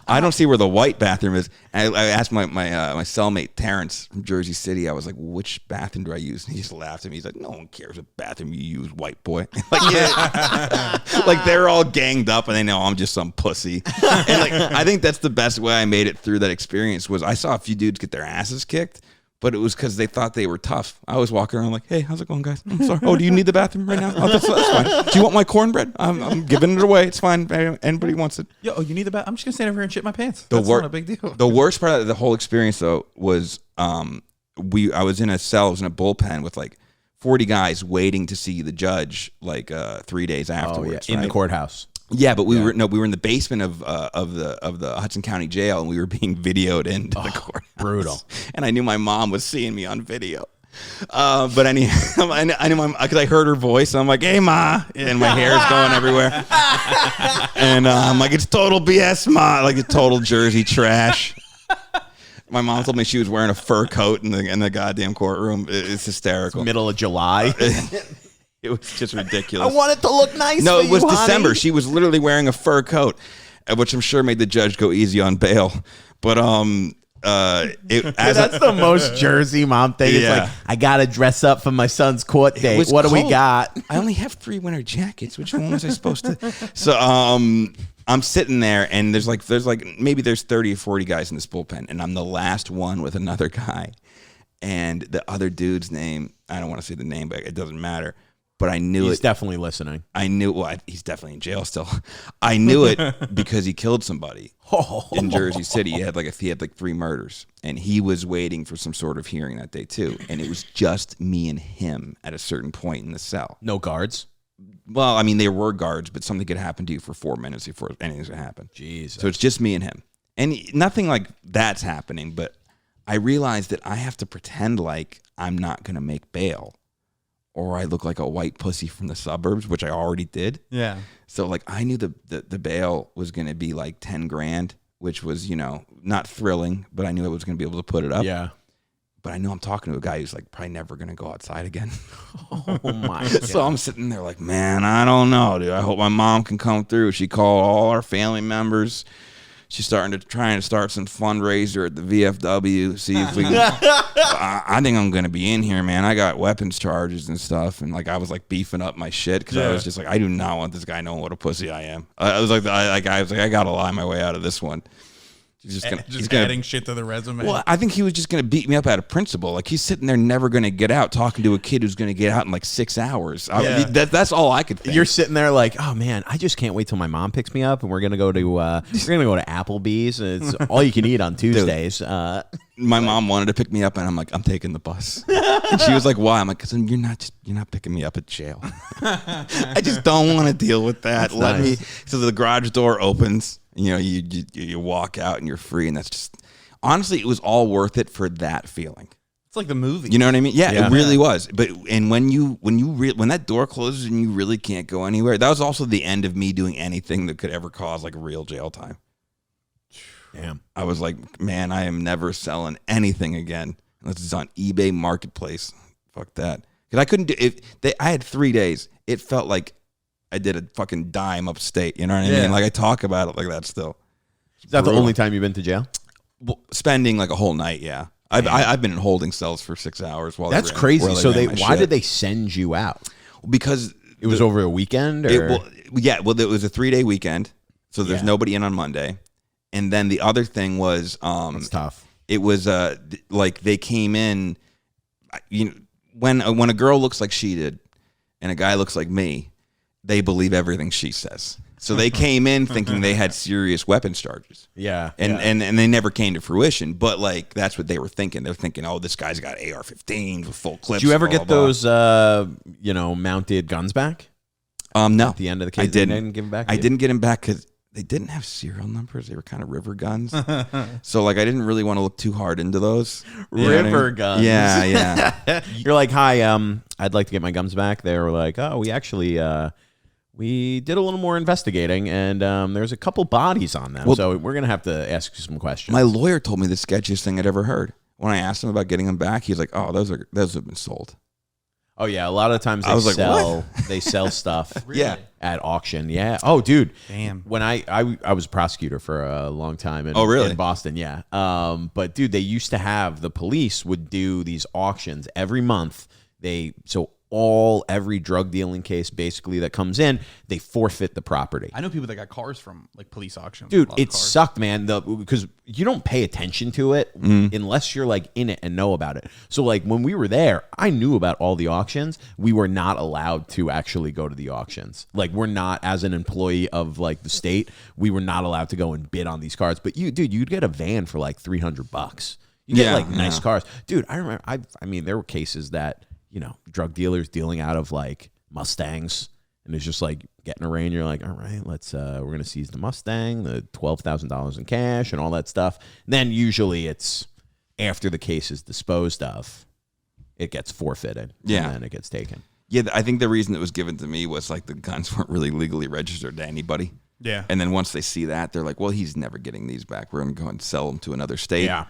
I don't see where the white bathroom is. And I asked my cellmate Terrence from Jersey City. I was like, which bathroom do I use? And he just laughed at me. He's like, no one cares what bathroom you use, white boy. Like, yeah. Like they're all ganged up and they know I'm just some pussy. And like, I think that's the best way I made it through that experience was I saw a few dudes get their asses kicked, but it was because they thought they were tough. I was walking around like, hey, how's it going, guys? I'm sorry. Oh, do you need the bathroom right now? Oh, that's fine. Do you want my cornbread? I'm giving it away. It's fine. Anybody wants it? Yo, you need the bath? I'm just gonna stand over here and shit my pants. That's not a big deal. The worst part of the whole experience though was I was in a cell, I was in a bullpen with like 40 guys waiting to see the judge like 3 days afterwards. In the courthouse. Yeah, but we were in the basement of the Hudson County Jail, and we were being videoed into the courthouse. Brutal. And I knew my mom was seeing me on video. But anyhow, I knew because I heard her voice. And I'm like, "Hey, ma," and my hair is going everywhere. And I'm like, "It's total BS, ma," like it's total Jersey trash. My mom told me she was wearing a fur coat in the goddamn courtroom. It's hysterical. It's middle of July. It was just ridiculous. I want it to look nice. No, for it was you, December. honey. She was literally wearing a fur coat, which I'm sure made the judge go easy on bail. But That's the most Jersey mom thing. It's Yeah. like, I gotta dress up for my son's court date. was What do we cold. got? I only have 3 winter jackets. Which one was I supposed to? So I'm sitting there, and there's 30 or 40 guys in this bullpen, and I'm the last one with another guy. And the other dude's name, I don't want to say the name, but it doesn't matter. But I knew He's definitely listening. I knew. Well, he's definitely in jail still. I knew it because he killed somebody in Jersey City. He had like 3 murders, and he was waiting for some sort of hearing that day too. And it was just me and him at a certain point in the cell. No guards. Well, I mean, there were guards, but something could happen to you for 4 minutes before anything's gonna happen. Jesus. So it's just me and him, and nothing like that's happening. But I realized that I have to pretend like I'm not gonna make bail, or I look like a white pussy from the suburbs, which I already did. Yeah. So like I knew the bail was going to be like 10 grand, which was, not thrilling, but I knew I was going to be able to put it up. Yeah. But I know I'm talking to a guy who's like probably never going to go outside again. Oh my God. So I'm sitting there like, man, I don't know, dude. I hope my mom can come through. She called all our family members. She's trying to start some fundraiser at the VFW. See if we can. I think I'm gonna be in here, man. I got weapons charges and stuff, and like I was like beefing up my shit because I was just like, I do not want this guy knowing what a pussy I am. I was like, I gotta lie my way out of this one. He's adding shit to the resume. Well, I think he was just going to beat me up out of principle. Like he's sitting there never going to get out talking to a kid who's going to get out in like 6 hours. Yeah. That's all I could think. You're sitting there like, oh man, I just can't wait till my mom picks me up and we're gonna go to Applebee's. And it's all you can eat on Tuesdays. My mom wanted to pick me up, and I'm like, I'm taking the bus. And she was like, why? I'm like, because you're not picking me up at jail. I just don't want to deal with that. That's nice. So the garage door opens. You walk out and you're free, and that's just honestly, it was all worth it for that feeling. It's like the movie. You know what I mean? Yeah, Yeah. it really was. But when that door closes and you really can't go anywhere, that was also the end of me doing anything that could ever cause like real jail time. Damn. I was like, man, I am never selling anything again unless it's on eBay Marketplace. Fuck that. Because I couldn't do it. I had 3 days. It felt like I did a fucking dime upstate. You know what I mean? Like I talk about it like that still. Is that the only time you've been to jail? Well, spending like a whole night, yeah. I've been in holding cells for 6 hours while That's they ran, crazy. while So ran my why shit. did they send you out? Because It was over a weekend, or well, it was a 3-day weekend, so there's nobody in on Monday. And then the other thing was, it's tough. it was like they came in, when a girl looks like she did, and a guy looks like me, they believe everything she says. So they came in thinking they had serious weapons charges. Yeah. And they never came to fruition, but like that's what they were thinking. They're thinking, oh, this guy's got AR-15s with full clips. Did you ever blah, get blah, those, mounted guns back? No, At the end of the case, I didn't. They didn't give them back. I didn't get them back because they didn't have serial numbers. They were kind of river guns. So like I didn't really want to look too hard into those. You know what I mean? River guns. Yeah. You're like, hi, I'd like to get my guns back. They were like, oh, we actually, we did a little more investigating, and there's a couple bodies on them. Well, so we're going to have to ask you some questions. My lawyer told me the sketchiest thing I'd ever heard. When I asked him about getting them back, he's like, oh, those have been sold. Oh, yeah. A lot of times I was like, they sell stuff Yeah. at auction. Yeah. Oh, dude. Damn. When I was a prosecutor for a long time in, really? in Boston, yeah. But dude, they used to have, the police would do these auctions every month. every drug dealing case basically that comes in, they forfeit the property. I know people that got cars from like police auctions. Dude, it sucked, man. Because you don't pay attention to it unless you're like in it and know about it. So like when we were there, I knew about all the auctions. We were not allowed to actually go to the auctions. Like we're not, as an employee of like the state, we were not allowed to go and bid on these cars. But you'd get a van for like $300. You get like nice cars. Dude, I remember, I mean, there were cases that, drug dealers dealing out of like Mustangs, and it's just like getting a rain. You're like, all right, we're going to seize the Mustang, the $12,000 in cash and all that stuff. And then usually it's after the case is disposed of, it gets forfeited. Yeah. And then it gets taken. Yeah, I think the reason it was given to me was like the guns weren't really legally registered to anybody. Yeah. And then once they see that, they're like, well, he's never getting these back. We're going to go and sell them to another state. Yeah.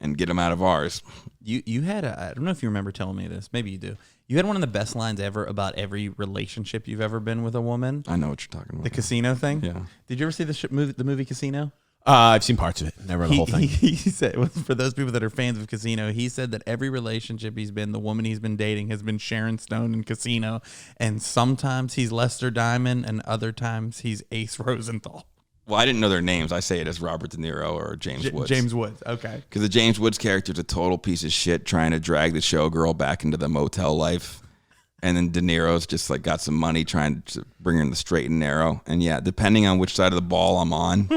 And get them out of ours. You had I don't know if you remember telling me this. Maybe you do. You had one of the best lines ever about every relationship you've ever been with a woman. I know what you're talking about. The casino thing? Yeah. Did you ever see the movie Casino? I've seen parts of it, never the whole thing. He said, for those people that are fans of Casino, he said that every relationship he's been, the woman he's been dating has been Sharon Stone in Casino. And sometimes he's Lester Diamond and other times he's Ace Rosenthal. Well, I didn't know their names. I say it as Robert De Niro or James Woods. James Woods, okay. Because the James Woods character is a total piece of shit trying to drag the showgirl back into the motel life. And then De Niro's just like got some money trying to bring her in the straight and narrow. And yeah, depending on which side of the ball I'm on,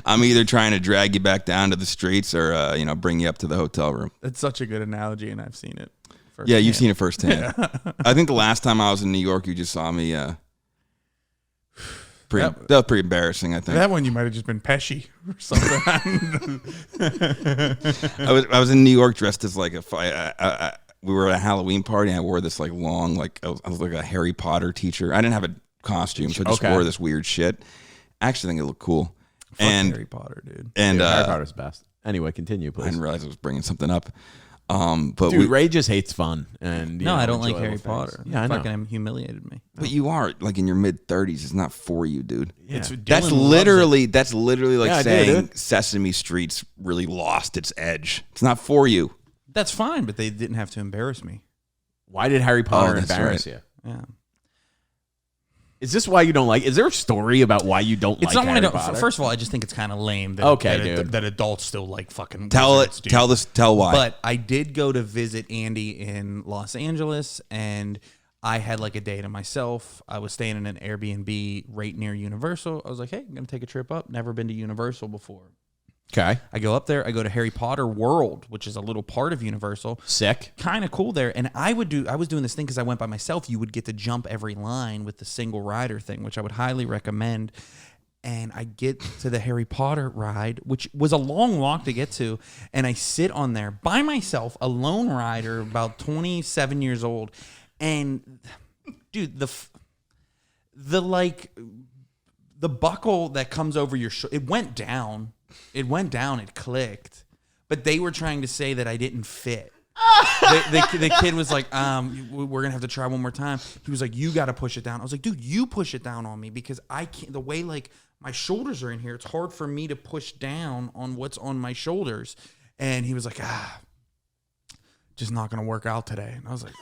I'm either trying to drag you back down to the streets or, bring you up to the hotel room. That's such a good analogy, and I've seen it firsthand. Yeah, you've seen it firsthand. I think the last time I was in New York, you just saw me... that was pretty embarrassing, I think. That one you might have just been Pesci or something. I was in New York dressed as like we were at a Halloween party and I wore this like long, like I was like a Harry Potter teacher. I didn't have a costume, so I just wore this weird shit. I actually think it looked cool. Fuck Harry Potter, dude. And Harry Potter's best. Anyway, continue, please. I didn't realize I was bringing something up. But dude, Ray just hates fun, and I don't like Harry Potter. Yeah, I know. Fucking humiliated me. But you are like in your mid-30s. It's not for you, dude. Yeah. That's literally like saying do, Sesame Street's really lost its edge. It's not for you. That's fine, but they didn't have to embarrass me. Why did Harry Potter that's embarrass right. you? Yeah. Is this why you don't like? Is there a story about why you don't like Harry Potter? First of all, I just think it's kind of lame that, dude. that adults still like fucking Tell wizards, dude. Tell why. But I did go to visit Andy in Los Angeles, and I had like a day to myself. I was staying in an Airbnb right near Universal. I was like, hey, I'm going to take a trip up. Never been to Universal before. Okay. I go up there. I go to Harry Potter World, which is a little part of Universal. Sick. Kind of cool there. And I was doing this thing because I went by myself. You would get to jump every line with the single rider thing, which I would highly recommend. And I get to the Harry Potter ride, which was a long walk to get to. And I sit on there by myself, a lone rider, about 27 years old. And dude, the buckle that comes over your shoulder, it went down. It clicked, but they were trying to say that I didn't fit. The kid was like, we're going to have to try one more time. He was like, you got to push it down. I was like, dude, you push it down on me because I can't, the way like my shoulders are in here, it's hard for me to push down on what's on my shoulders. And he was like, just not going to work out today. And I was like,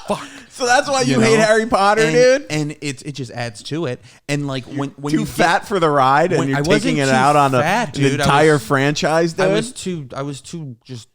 fuck. So that's why you hate Harry Potter, dude? And it just adds to it. And like when too you fat for the ride and you're taking it out on an entire franchise, dude? I was too just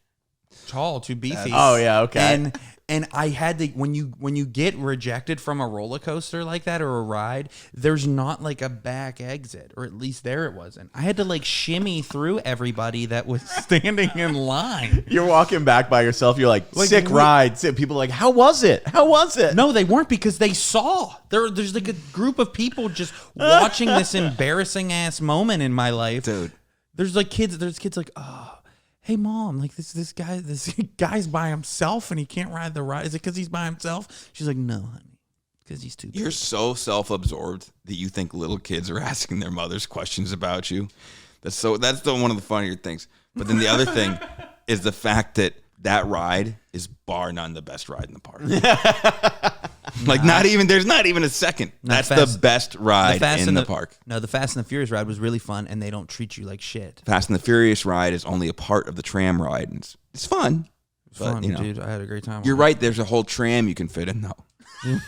tall, too beefy. Oh yeah, okay. And I had to when you get rejected from a roller coaster like that or a ride, there's not like a back exit, or at least there it wasn't. I had to like shimmy through everybody that was standing in line. You're walking back by yourself. You're like sick ride. People are like, how was it? How was it? No, they weren't because they saw. There's like a group of people just watching this embarrassing ass moment in my life. Dude. There's kids like, oh, hey mom, like this guy's by himself and he can't ride the ride. Is it because he's by himself? She's like, no, honey, because he's too big. You're so self-absorbed that you think little kids are asking their mothers questions about you. That's one of the funnier things. But then the other thing is the fact that ride is bar none the best ride in the park. Like there's not even a second. That's the best ride in the park. No, the Fast and the Furious ride was really fun, and they don't treat you like shit. Fast and the Furious ride is only a part of the tram ride. And it's fun. But, fun, dude. I had a great time. You're right. There's a whole tram you can fit in, though.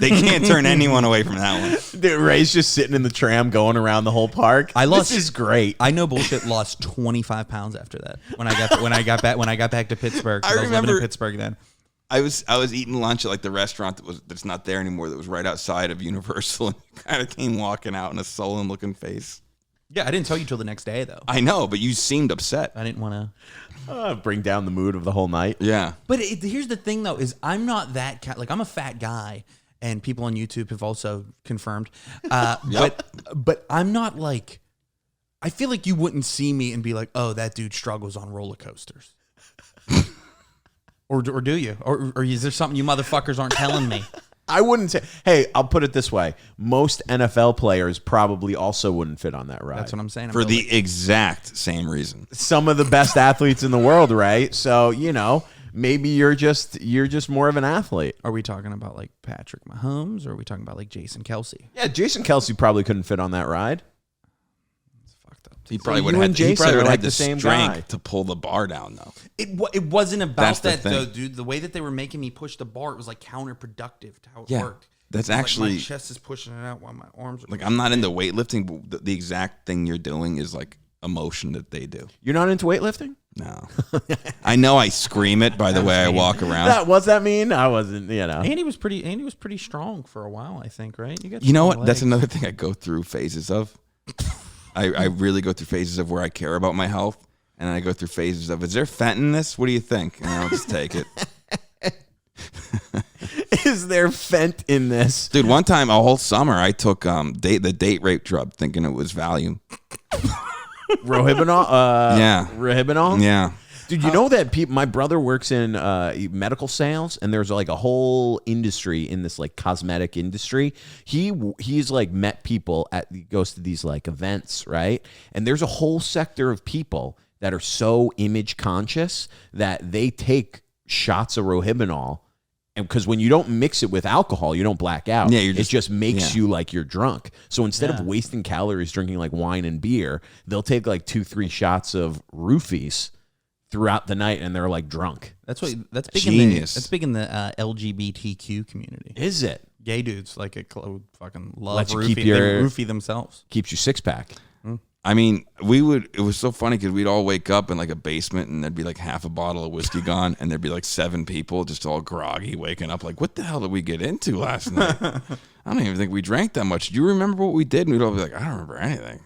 They can't turn anyone away from that one. Dude, Ray's just sitting in the tram going around the whole park. This is great. I know bullshit. Lost 25 pounds after that when I got back to Pittsburgh. 'Cause I was living remember- in Pittsburgh then. I was eating lunch at like the restaurant that's not there anymore. That was right outside of Universal, and kind of came walking out in a sullen looking face. Yeah, I didn't tell you till the next day though. I know, but you seemed upset. I didn't want to. Bring down the mood of the whole night. Yeah. But here's the thing though: is I'm not that like I'm a fat guy, and people on YouTube have also confirmed. But I'm not like. I feel like you wouldn't see me and be like, "Oh, that dude struggles on roller coasters." Or do you? Or is there something you motherfuckers aren't telling me? I wouldn't say. Hey, I'll put it this way: most NFL players probably also wouldn't fit on that ride. That's what I'm saying. For the exact same reason. Some of the best athletes in the world, right? So maybe you're just more of an athlete. Are we talking about like Patrick Mahomes, or are we talking about like Jason Kelsey? Yeah, Jason Kelsey probably couldn't fit on that ride. It's fucked up. He probably you would and have Jason had are the like the same strength guy. to pull the bar down, though. It wasn't about That's the that thing. though, dude. The way that they were making me push the bar, it was like counterproductive to how it Yeah, worked. that's It was actually- like my chest is pushing it out while my arms are Like, I'm not into weightlifting, but the exact thing you're doing is like a motion that they do. You're not into weightlifting? No. I know I scream it by the way I walk around. What's that mean? I wasn't, Andy was pretty strong for a while, I think, right? got You know strong what? That's legs. another thing I go through phases of. I really go through phases of where I care about my health, and I go through phases of, is there fat in this? What do you think? And I'll just take it. Is there fent in this? Dude, one time, a whole summer, I took the date rape drug thinking it was Valium. Rohypnol? Yeah. Rohypnol? Yeah. Dude, you know that my brother works in medical sales, and there's like a whole industry in this like cosmetic industry. He's like met people he goes to these like events, right? And there's a whole sector of people that are so image conscious that they take shots of Rohypnol, and because when you don't mix it with alcohol, you don't black out. Yeah, it just makes you like you're drunk. So instead of Yeah. wasting calories drinking like wine and beer, they'll take like 2-3 shots of roofies throughout the night, and they're like drunk. That's big Genius. that's big in the LGBTQ community. Is it? Gay dudes like fucking love Let you roofie. keep They your- roofie themselves. Keeps you six pack. I mean, it was so funny because we'd all wake up in like a basement and there'd be like half a bottle of whiskey gone, and there'd be like 7 people just all groggy waking up like, what the hell did we get into last night? I don't even think we drank that much. Do you remember what we did? And we'd all be like, I don't remember anything.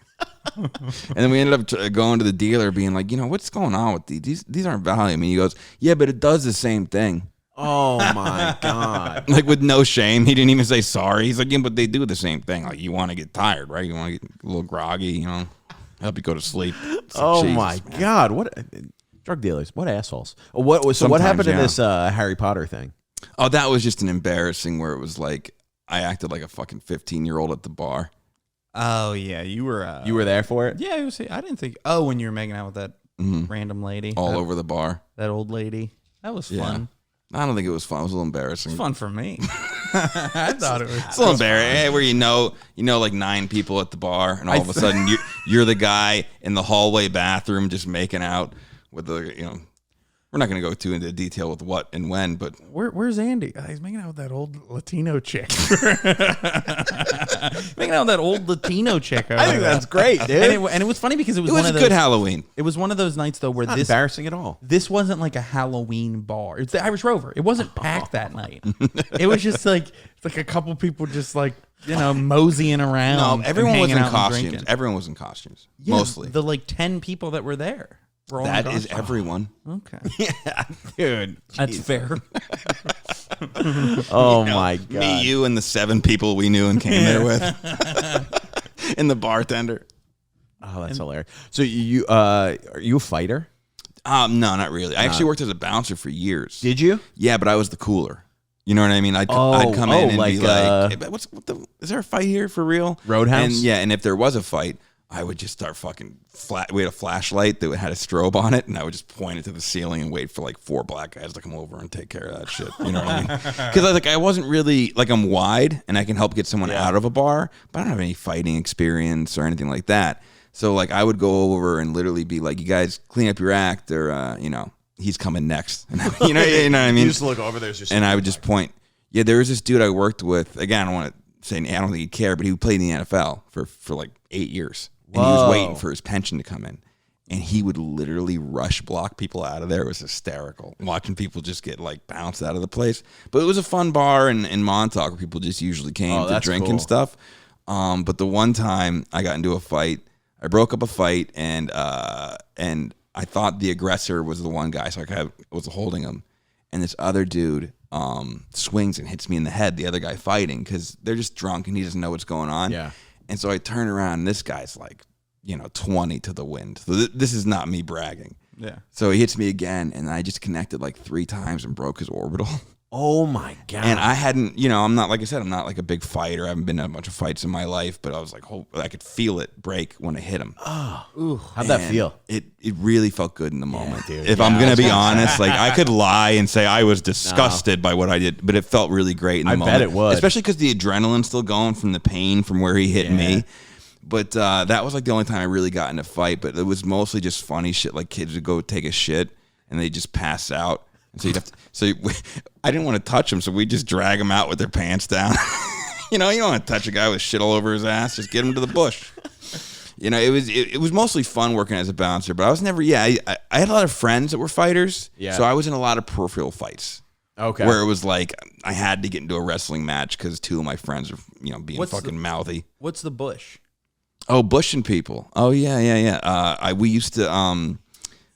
And then we ended up going to the dealer being like, what's going on with these? These aren't Valium. And he goes, yeah, but it does the same thing. Oh my god! Like with no shame. He didn't even say sorry. He's like, yeah, but they do the same thing. Like you want to get tired, right? You want to get a little groggy, help you go to sleep. It's like, Oh Jesus, my man. god! What drug dealers? What assholes? What Sometimes, happened in yeah. this Harry Potter thing? Oh, that was just an embarrassing where it was like I acted like a fucking 15-year-old at the bar. Oh yeah, you were. You were there for it? Yeah, I didn't think. Oh, when you were making out with that random lady, All over the bar. that old lady, that was Yeah. fun. I don't think it was fun. It was a little embarrassing. It's fun for me. I thought it was. It's a little embarrassing. Hey, where like 9 people at the bar, and all of a sudden you're the guy in the hallway bathroom just making out with the We're not going to go too into detail with what and when, but Where's Andy? He's making out with that old Latino chick. Making out with that old Latino chick. I think that's great, dude. And it was funny because it was it was one a of those, good Halloween. It was one of those nights though where Not this embarrassing at all. this wasn't like a Halloween bar. It's the Irish Rover. It wasn't packed that night. It was just like a couple people just like moseying around. No, and everyone was hanging in out and costumes. drinking. Everyone was in costumes, Yeah, mostly. the like 10 people that were there. Were all in That is costumes. everyone. Okay, Yeah, dude. that's fair. Oh my god. Me, you, and the 7 people we knew and came there with, and the bartender. Oh, that's hilarious. So are you a fighter? No, not really. I actually worked as a bouncer for years. Did you? Yeah, but I was the cooler. You know what I mean? I'd come in and be like, hey, is there a fight here for real? Roadhouse? And if there was a fight, I would just start fucking we had a flashlight that had a strobe on it, and I would just point it to the ceiling and wait for like 4 black guys to come over and take care of that shit. You know what I mean? Because I wasn't really like, I'm wide and I can help get someone out of a bar, but I don't have any fighting experience or anything like that. So like I would go over and literally be like, you guys clean up your act, or he's coming next. And you know what I mean? You just look over, there's just. And I would just point. Yeah, there was this dude I worked with. Again, I don't want to say, I don't think he'd care, but he played in the NFL for like 8 years. And he was waiting for his pension to come in. And he would literally rush block people out of there. It was hysterical. Watching people just get like bounced out of the place. But it was a fun bar in Montauk where people just usually came to drink and stuff. But the one time I got into a fight, I broke up a fight, and I thought the aggressor was the one guy, so I was holding him. And this other dude swings and hits me in the head, the other guy fighting, because they're just drunk and he doesn't know what's going on. Yeah. And so I turn around, and this guy's like, 20 to the wind. So this is not me bragging. Yeah. So he hits me again, and I just connected like 3 times and broke his orbital. Oh my God. And I hadn't, I'm not, like I said, I'm not like a big fighter. I haven't been in a bunch of fights in my life, but I was like, I could feel it break when I hit him. How'd that feel? It really felt good in the moment. dude. If I'm going to be honest, like I could lie and say I was disgusted by what I did, but it felt really great in the moment. I bet it would. Especially because the adrenaline's still going from the pain from where he hit me. But that was like the only time I really got in a fight. But it was mostly just funny shit. Like kids would go take a shit and they just pass out. And so you'd have to. I didn't want to touch them, so we just drag them out with their pants down. You don't want to touch a guy with shit all over his ass. Just get him to the bush. It was mostly fun working as a bouncer. But I was never. I had a lot of friends that were fighters. Yeah. So I was in a lot of peripheral fights. Okay. Where it was like I had to get into a wrestling match because 2 of my friends were being fucking mouthy. What's the bush? Oh, bushing people. Oh, yeah. We used to.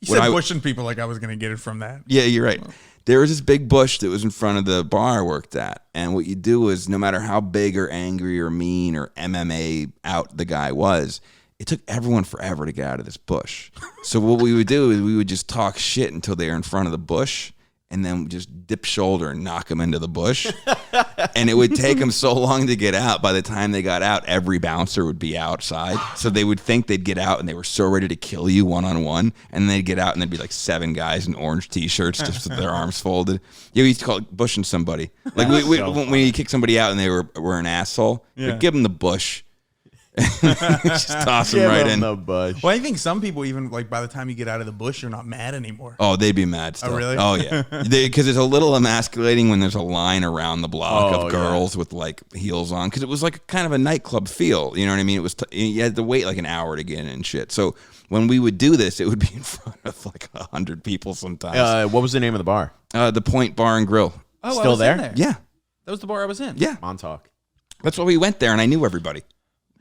You said bushing people like I was going to get it from that. Yeah, you're right. There was this big bush that was in front of the bar I worked at. And what you do is no matter how big or angry or mean or MMA out the guy was, it took everyone forever to get out of this bush. So what we would do is we would just talk shit until they were in front of the bush. And then just dip shoulder and knock them into the bush. And it would take them so long to get out. By the time they got out, every bouncer would be outside. So they would think they'd get out, and they were so ready to kill you one-on-one. And they'd get out, and there'd be like 7 guys in orange T-shirts just with their arms folded. Yeah, we used to call it bushing somebody. Like when you kick somebody out and they were an asshole, we'd give them the bush. Just toss them right in the bush. Well, I think some people even like by the time you get out of the bush, you're not mad anymore. Oh, they'd be mad still. Oh, really? Oh, yeah. Because it's a little emasculating when there's a line around the block of girls with like heels on. Because it was like kind of a nightclub feel. You know what I mean? It was you had to wait like an hour to get in and shit. So when we would do this, it would be in front of like 100 people sometimes. What was the name of the bar? The Point Bar and Grill. Oh, Still there? Yeah. That was the bar I was in. Yeah. Montauk. That's why we went there, and I knew everybody.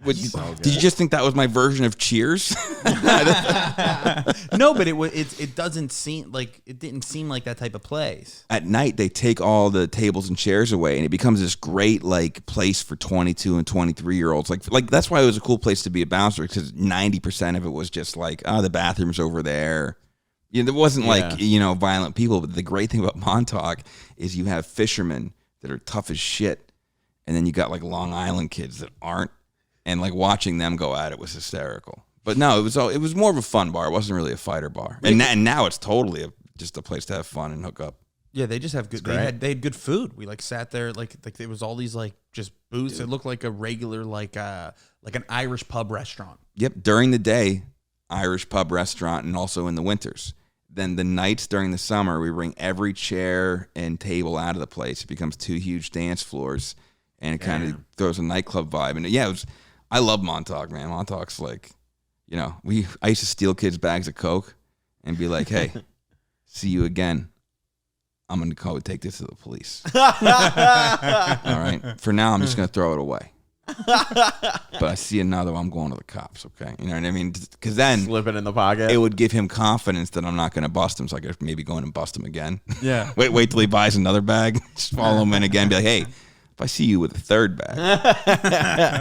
Did you just think that was my version of Cheers? No, but it doesn't seem like it didn't seem like that type of place. At night, they take all the tables and chairs away, and it becomes this great like place for 22 and 23-year-olds. Like that's why it was a cool place to be a bouncer because 90% of it was just like, the bathroom's over there. There wasn't like violent people. But the great thing about Montauk is you have fishermen that are tough as shit, and then you got like Long Island kids that aren't. And like watching them go at it was hysterical. But no, it was more of a fun bar. It wasn't really a fighter bar. And now it's totally just a place to have fun and hook up. Yeah, they just have good. They had good food. We like sat there like there was all these like just booths. It looked like a regular like an Irish pub restaurant. Yep, during the day, Irish pub restaurant, and also in the winters. Then the nights during the summer, we bring every chair and table out of the place. It becomes 2 huge dance floors, and it kind of throws a nightclub vibe. And it was. I love Montauk, man. Montauk's like, I used to steal kids' bags of Coke and be like, hey, see you again. I'm going to go take this to the police. All right. For now, I'm just going to throw it away. But I see another one, I'm going to the cops, okay? You know what I mean? Because then slip it in the pocket. It would give him confidence that I'm not going to bust him, so I could maybe go in and bust him again. Yeah. Wait till he buys another bag. Just follow him in again. Be like, hey, if I see you with a 3rd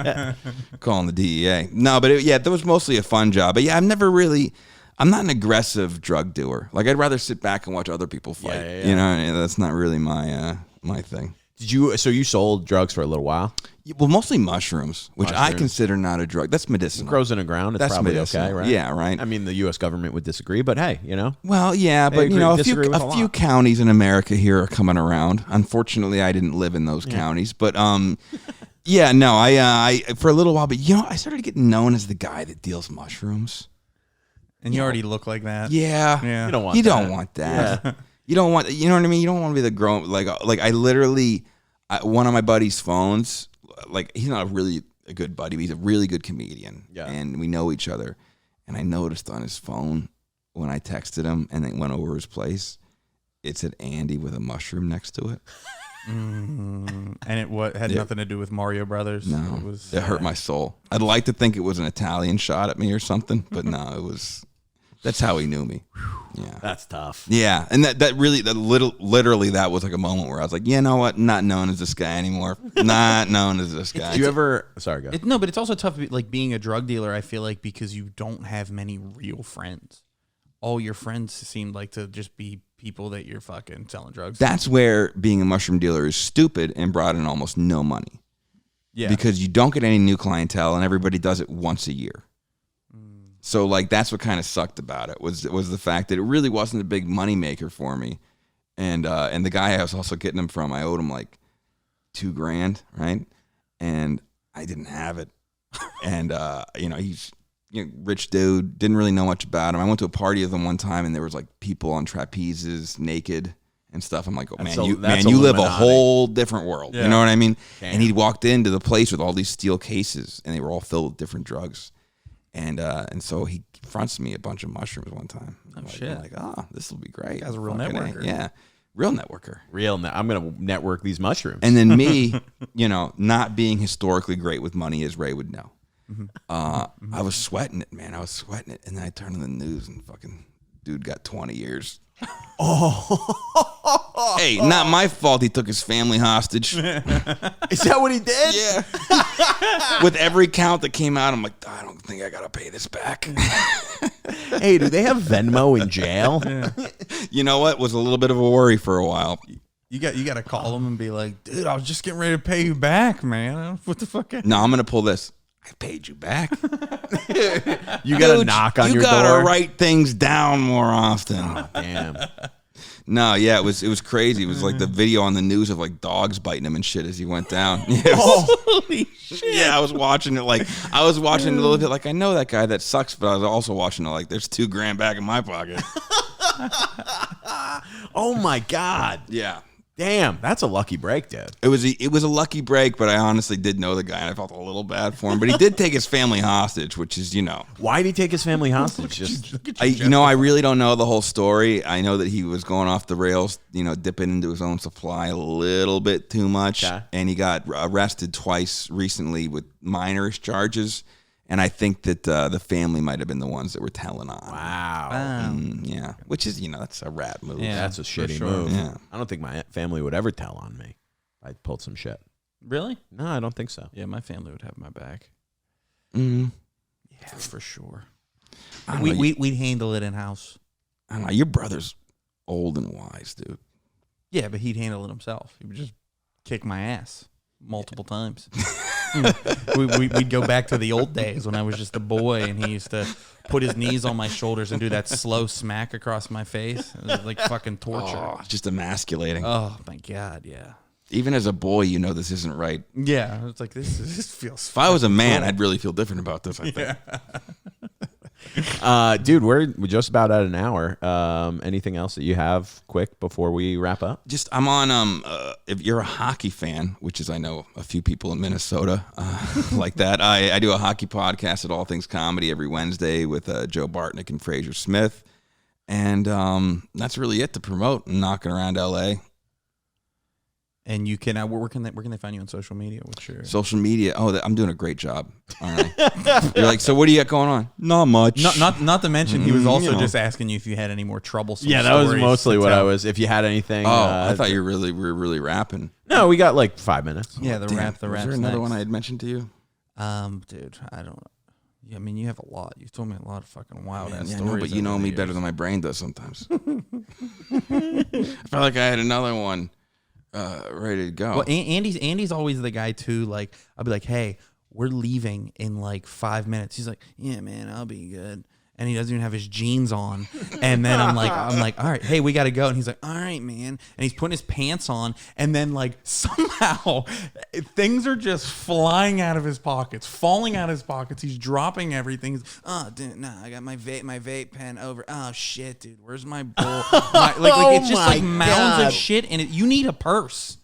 bag, calling the DEA. No, but that was mostly a fun job. But yeah, I'm not an aggressive drug doer. Like I'd rather sit back and watch other people fight. Yeah. That's not really my thing. So you sold drugs for a little while? Well, mostly mushrooms, which I consider not a drug. That's medicinal. It grows in the ground. It's probably medicinal. Okay, right? Yeah, right. I mean, the U.S. government would disagree, but hey, Well, yeah, but a few counties in America here are coming around. Unfortunately, I didn't live in those counties, but I for a little while, but I started getting known as the guy that deals mushrooms. And you already look like that. Yeah. Yeah. You don't want You that. don't want that. You don't want, you know what I mean? You don't want to be the grown, like I literally, one of my buddy's phones, like he's not a good buddy, but he's a really good comedian. Yeah. And we know each other. And I noticed on his phone when I texted him and then went over his place, it said Andy with a mushroom next to it. And it had nothing to do with Mario Brothers. No, It hurt my soul. I'd like to think it was an Italian shot at me or something, but no, it was. That's how he knew me. Yeah, That's tough. yeah, and literally that was like a moment where I was like, you know what, not known as this guy anymore. Not known as this guy. Do you ever? Sorry, go. No, but it's also tough, like being a drug dealer. I feel like because you don't have many real friends. All your friends seem like to just be people that you're fucking selling drugs. That's where being a mushroom dealer is stupid and brought in almost no money. Yeah, Because you don't get any new clientele and everybody does it once a year. So like that's what kind of sucked about it was the fact that it really wasn't a big money maker for me. And the guy I was also getting them from, I owed him like $2,000, right? And I didn't have it. And he's rich dude, didn't really know much about him. I went to a party with him one time and there was like people on trapezes naked and stuff. I'm like, oh, That's man, that's you live a Illuminati. whole different world. Yeah. You know what I mean? Damn. And he walked into the place with all these steel cases and they were all filled with different drugs. And so he fronts me a bunch of mushrooms one time. shit. I'm like, this will be great. Guy's a real Fucking A. networker. Yeah, real networker. I'm gonna network these mushrooms. And then me, not being historically great with money, as Ray would know. I was sweating it, man. I was sweating it. And then I turned on the news and fucking dude got 20 years. Oh. Hey, not my fault he took his family hostage. Is that what he did? Yeah. With every count that came out, I'm like, I don't think I got to pay this back. Hey, do they have Venmo in jail? You know what? Was a little bit of a worry for a while. You got to call him and be like, dude, I was just getting ready to pay you back, man. What the fuck? No, I'm going to pull this. I paid you back. You got to knock on your door. You got to write things down more often. Oh, damn. No, yeah, it was crazy. It was like the video on the news of like dogs biting him and shit as he went down. Holy shit. Yeah, I was watching it a little bit like I know that guy that sucks, but I was also watching it like there's $2,000 back in my pocket. Oh my God. Yeah. Damn, that's a lucky break, dude. It was a lucky break, but I honestly did know the guy and I felt a little bad for him. But he did take his family hostage, which is, Why did he take his family hostage? I really don't know the whole story. I know that he was going off the rails, dipping into his own supply a little bit too much. Okay. And he got arrested twice recently with minor charges. And I think that the family might have been the ones that were telling on. Wow. Yeah. Which is, that's a rat move. Yeah. That's a shitty sure. move. Yeah. I don't think my family would ever tell on me. I pulled some shit. Really? No, I don't think so. Yeah, my family would have my back. Mm-hmm. Yeah, for sure. I don't know, We'd handle it in house. I don't know. Your brother's old and wise, dude. Yeah, but he'd handle it himself. He would just kick my ass multiple times. We'd go back to the old days when I was just a boy and he used to put his knees on my shoulders and do that slow smack across my face. It was like fucking torture. Oh, just emasculating. Oh my God, yeah. Even as a boy, this isn't right. Yeah, it's like this feels. If I was a man, I'd really feel different about this, I think. Dude, we're just about at an hour. Anything else that you have quick before we wrap up? Just I'm on if you're a hockey fan, which is I know a few people in Minnesota like that. I do a hockey podcast at All Things Comedy every Wednesday with Joe Bartnick and Fraser Smith. And that's really it to promote and knocking around LA. And you can where can they find you on social media? What's your Social media. Oh, I'm doing a great job. All right. You're like, so what do you got going on? Not much. Not to mention he was also you know. just asking you if you had any more troublesome. Yeah, that was stories mostly to what tell. I was. If you had anything. Oh, I thought we were really rapping. No, we got like 5 minutes. Yeah, the Damn, rap. Was there another next. one I had mentioned to you? Dude, I don't. Yeah, I mean, you have a lot. You've told me a lot of fucking wild ass Yeah, I stories. know, but you over know the me years. better than my brain does sometimes. I felt like I had another one ready to go. Well, Andy's always the guy too. Like, I'll be like, hey, we're leaving in like 5 minutes. He's like, yeah, man, I'll be good. and he doesn't even have his jeans on. And then I'm like, all right, hey, we got to go. And he's like, all right, man. And he's putting his pants on. And then like somehow things are just flying out of his pockets, falling out of his pockets. He's dropping everything. Oh, dude, no, I got my vape pen over. Oh shit, dude, where's my bowl? It's just like mounds of shit. And you need a purse.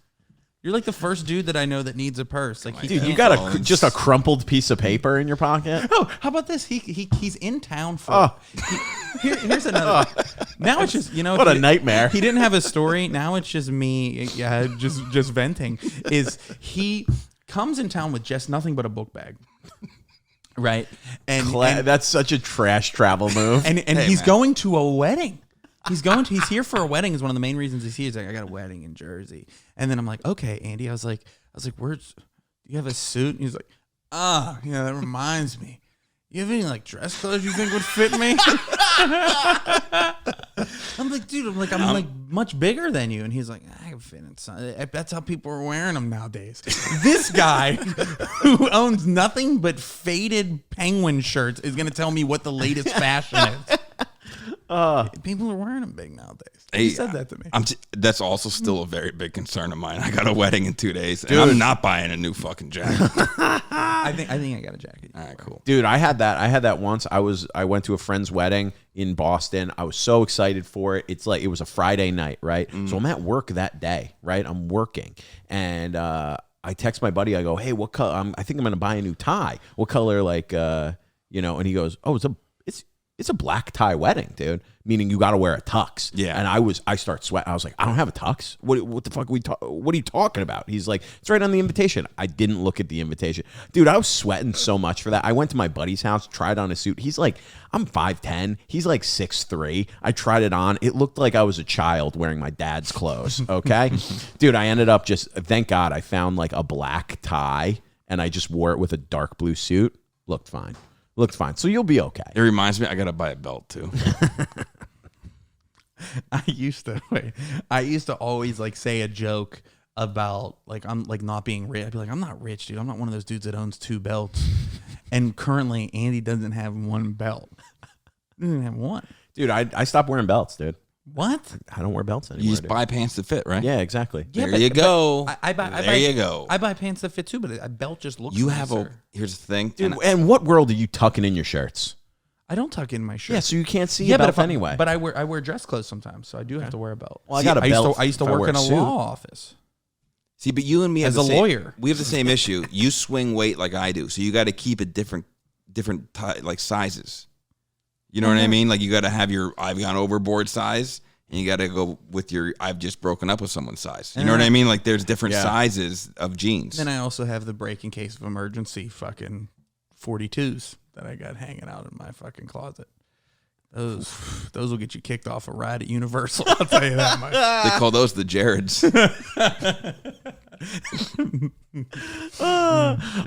You're like the first dude that I know that needs a purse. Like, dude, you got just a crumpled piece of paper in your pocket? Oh, how about this? He's in town for. Here's another. Now it's just what a nightmare. He didn't have a story. Now it's just me. Yeah, just venting. Is he comes in town with just nothing but a book bag. Right, and that's such a trash travel move. And he's going to a wedding. He's here for a wedding is one of the main reasons he's here. He's like, I got a wedding in Jersey. And then I'm like, okay, Andy. I was like, where's, do you have a suit? And he's like, yeah, that reminds me. You have any like dress clothes you think would fit me? I'm like, dude, I'm like much bigger than you. And he's like, I can fit in some. That's how people are wearing them nowadays. This guy who owns nothing but faded penguin shirts is going to tell me what the latest fashion is. People are wearing them big nowadays. He said that to me. That's also still a very big concern of mine. I got a wedding in 2 days, and I'm not buying a new fucking jacket. I think I got a jacket. All right, cool. Dude, I had that once. I went to a friend's wedding in Boston. I was so excited for it. It's like it was a Friday night, right? So I'm at work that day, right? I'm working, and I text my buddy. I go, hey, what color? I think I'm gonna buy a new tie. What color? Like, And he goes, oh, it's a black tie wedding, dude. Meaning you got to wear a tux. Yeah. And I start sweating. I was like, I don't have a tux. What the fuck what are you talking about? He's like, it's right on the invitation. I didn't look at the invitation. Dude, I was sweating so much for that. I went to my buddy's house, tried on a suit. He's like, I'm 5'10". He's like 6'3". I tried it on. It looked like I was a child wearing my dad's clothes. Okay. Dude, I ended up thank God I found like a black tie and I just wore it with a dark blue suit. Looked fine. So you'll be okay. It reminds me, I got to buy a belt too. I used to always like say a joke about like I'm like not being rich. I'd be like, I'm not rich, dude. I'm not one of those dudes that owns 2 belts. And currently, Andy doesn't have 1 belt. He doesn't have one. Dude, I stopped wearing belts, dude. What? I don't wear belts anymore. You just buy pants that fit, right? Yeah, exactly. Yeah, there you go. I buy pants that fit too, but a belt just looks. Here's the thing, dude. And what world are you tucking in your shirts? I don't tuck in my shirt. Yeah, so you can't see a belt anyway. But I wear dress clothes sometimes, so I do have to wear a belt. Well, I got a belt. I used to work in a law office. See, but you and me as a lawyer, we have the same issue. You swing weight like I do, so you got to keep it different like sizes. You know what I mean? Like you got to have your I've gone overboard size. And you got to go with your I've just broken up with someone's size. You know what I mean? Like there's different sizes of jeans. Then I also have the break in case of emergency fucking 42s that I got hanging out in my fucking closet. Those will get you kicked off a ride at Universal. I'll tell you that much. They call those the Jareds.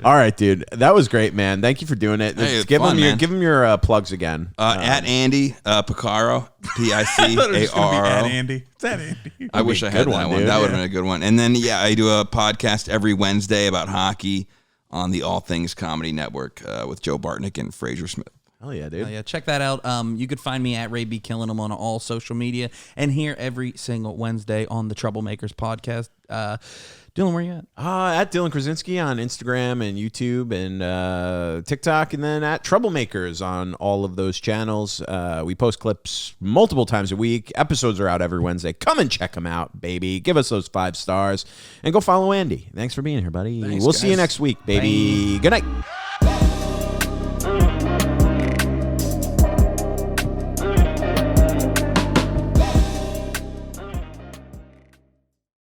All right, dude. That was great, man. Thank you for doing it. Hey, give them your plugs again. At Andy Picarro, Picarro. At Andy. It's at Andy. I wish I had that one. Dude. That would have been a good one. And then I do a podcast every Wednesday about hockey on the All Things Comedy Network with Joe Bartnick and Fraser Smith. Hell yeah, dude. Hell yeah, check that out. You could find me at Ray B. Killing 'em on all social media and here every single Wednesday on the Troublemakers podcast. Dylan, where you at? At Dylan Krasinski on Instagram and YouTube and TikTok, and then at Troublemakers on all of those channels. We post clips multiple times a week. Episodes are out every Wednesday. Come and check them out, baby. Give us those 5 stars and go follow Andy. Thanks for being here, buddy. Thanks, we'll see you guys. next week, baby. Bye. Good night.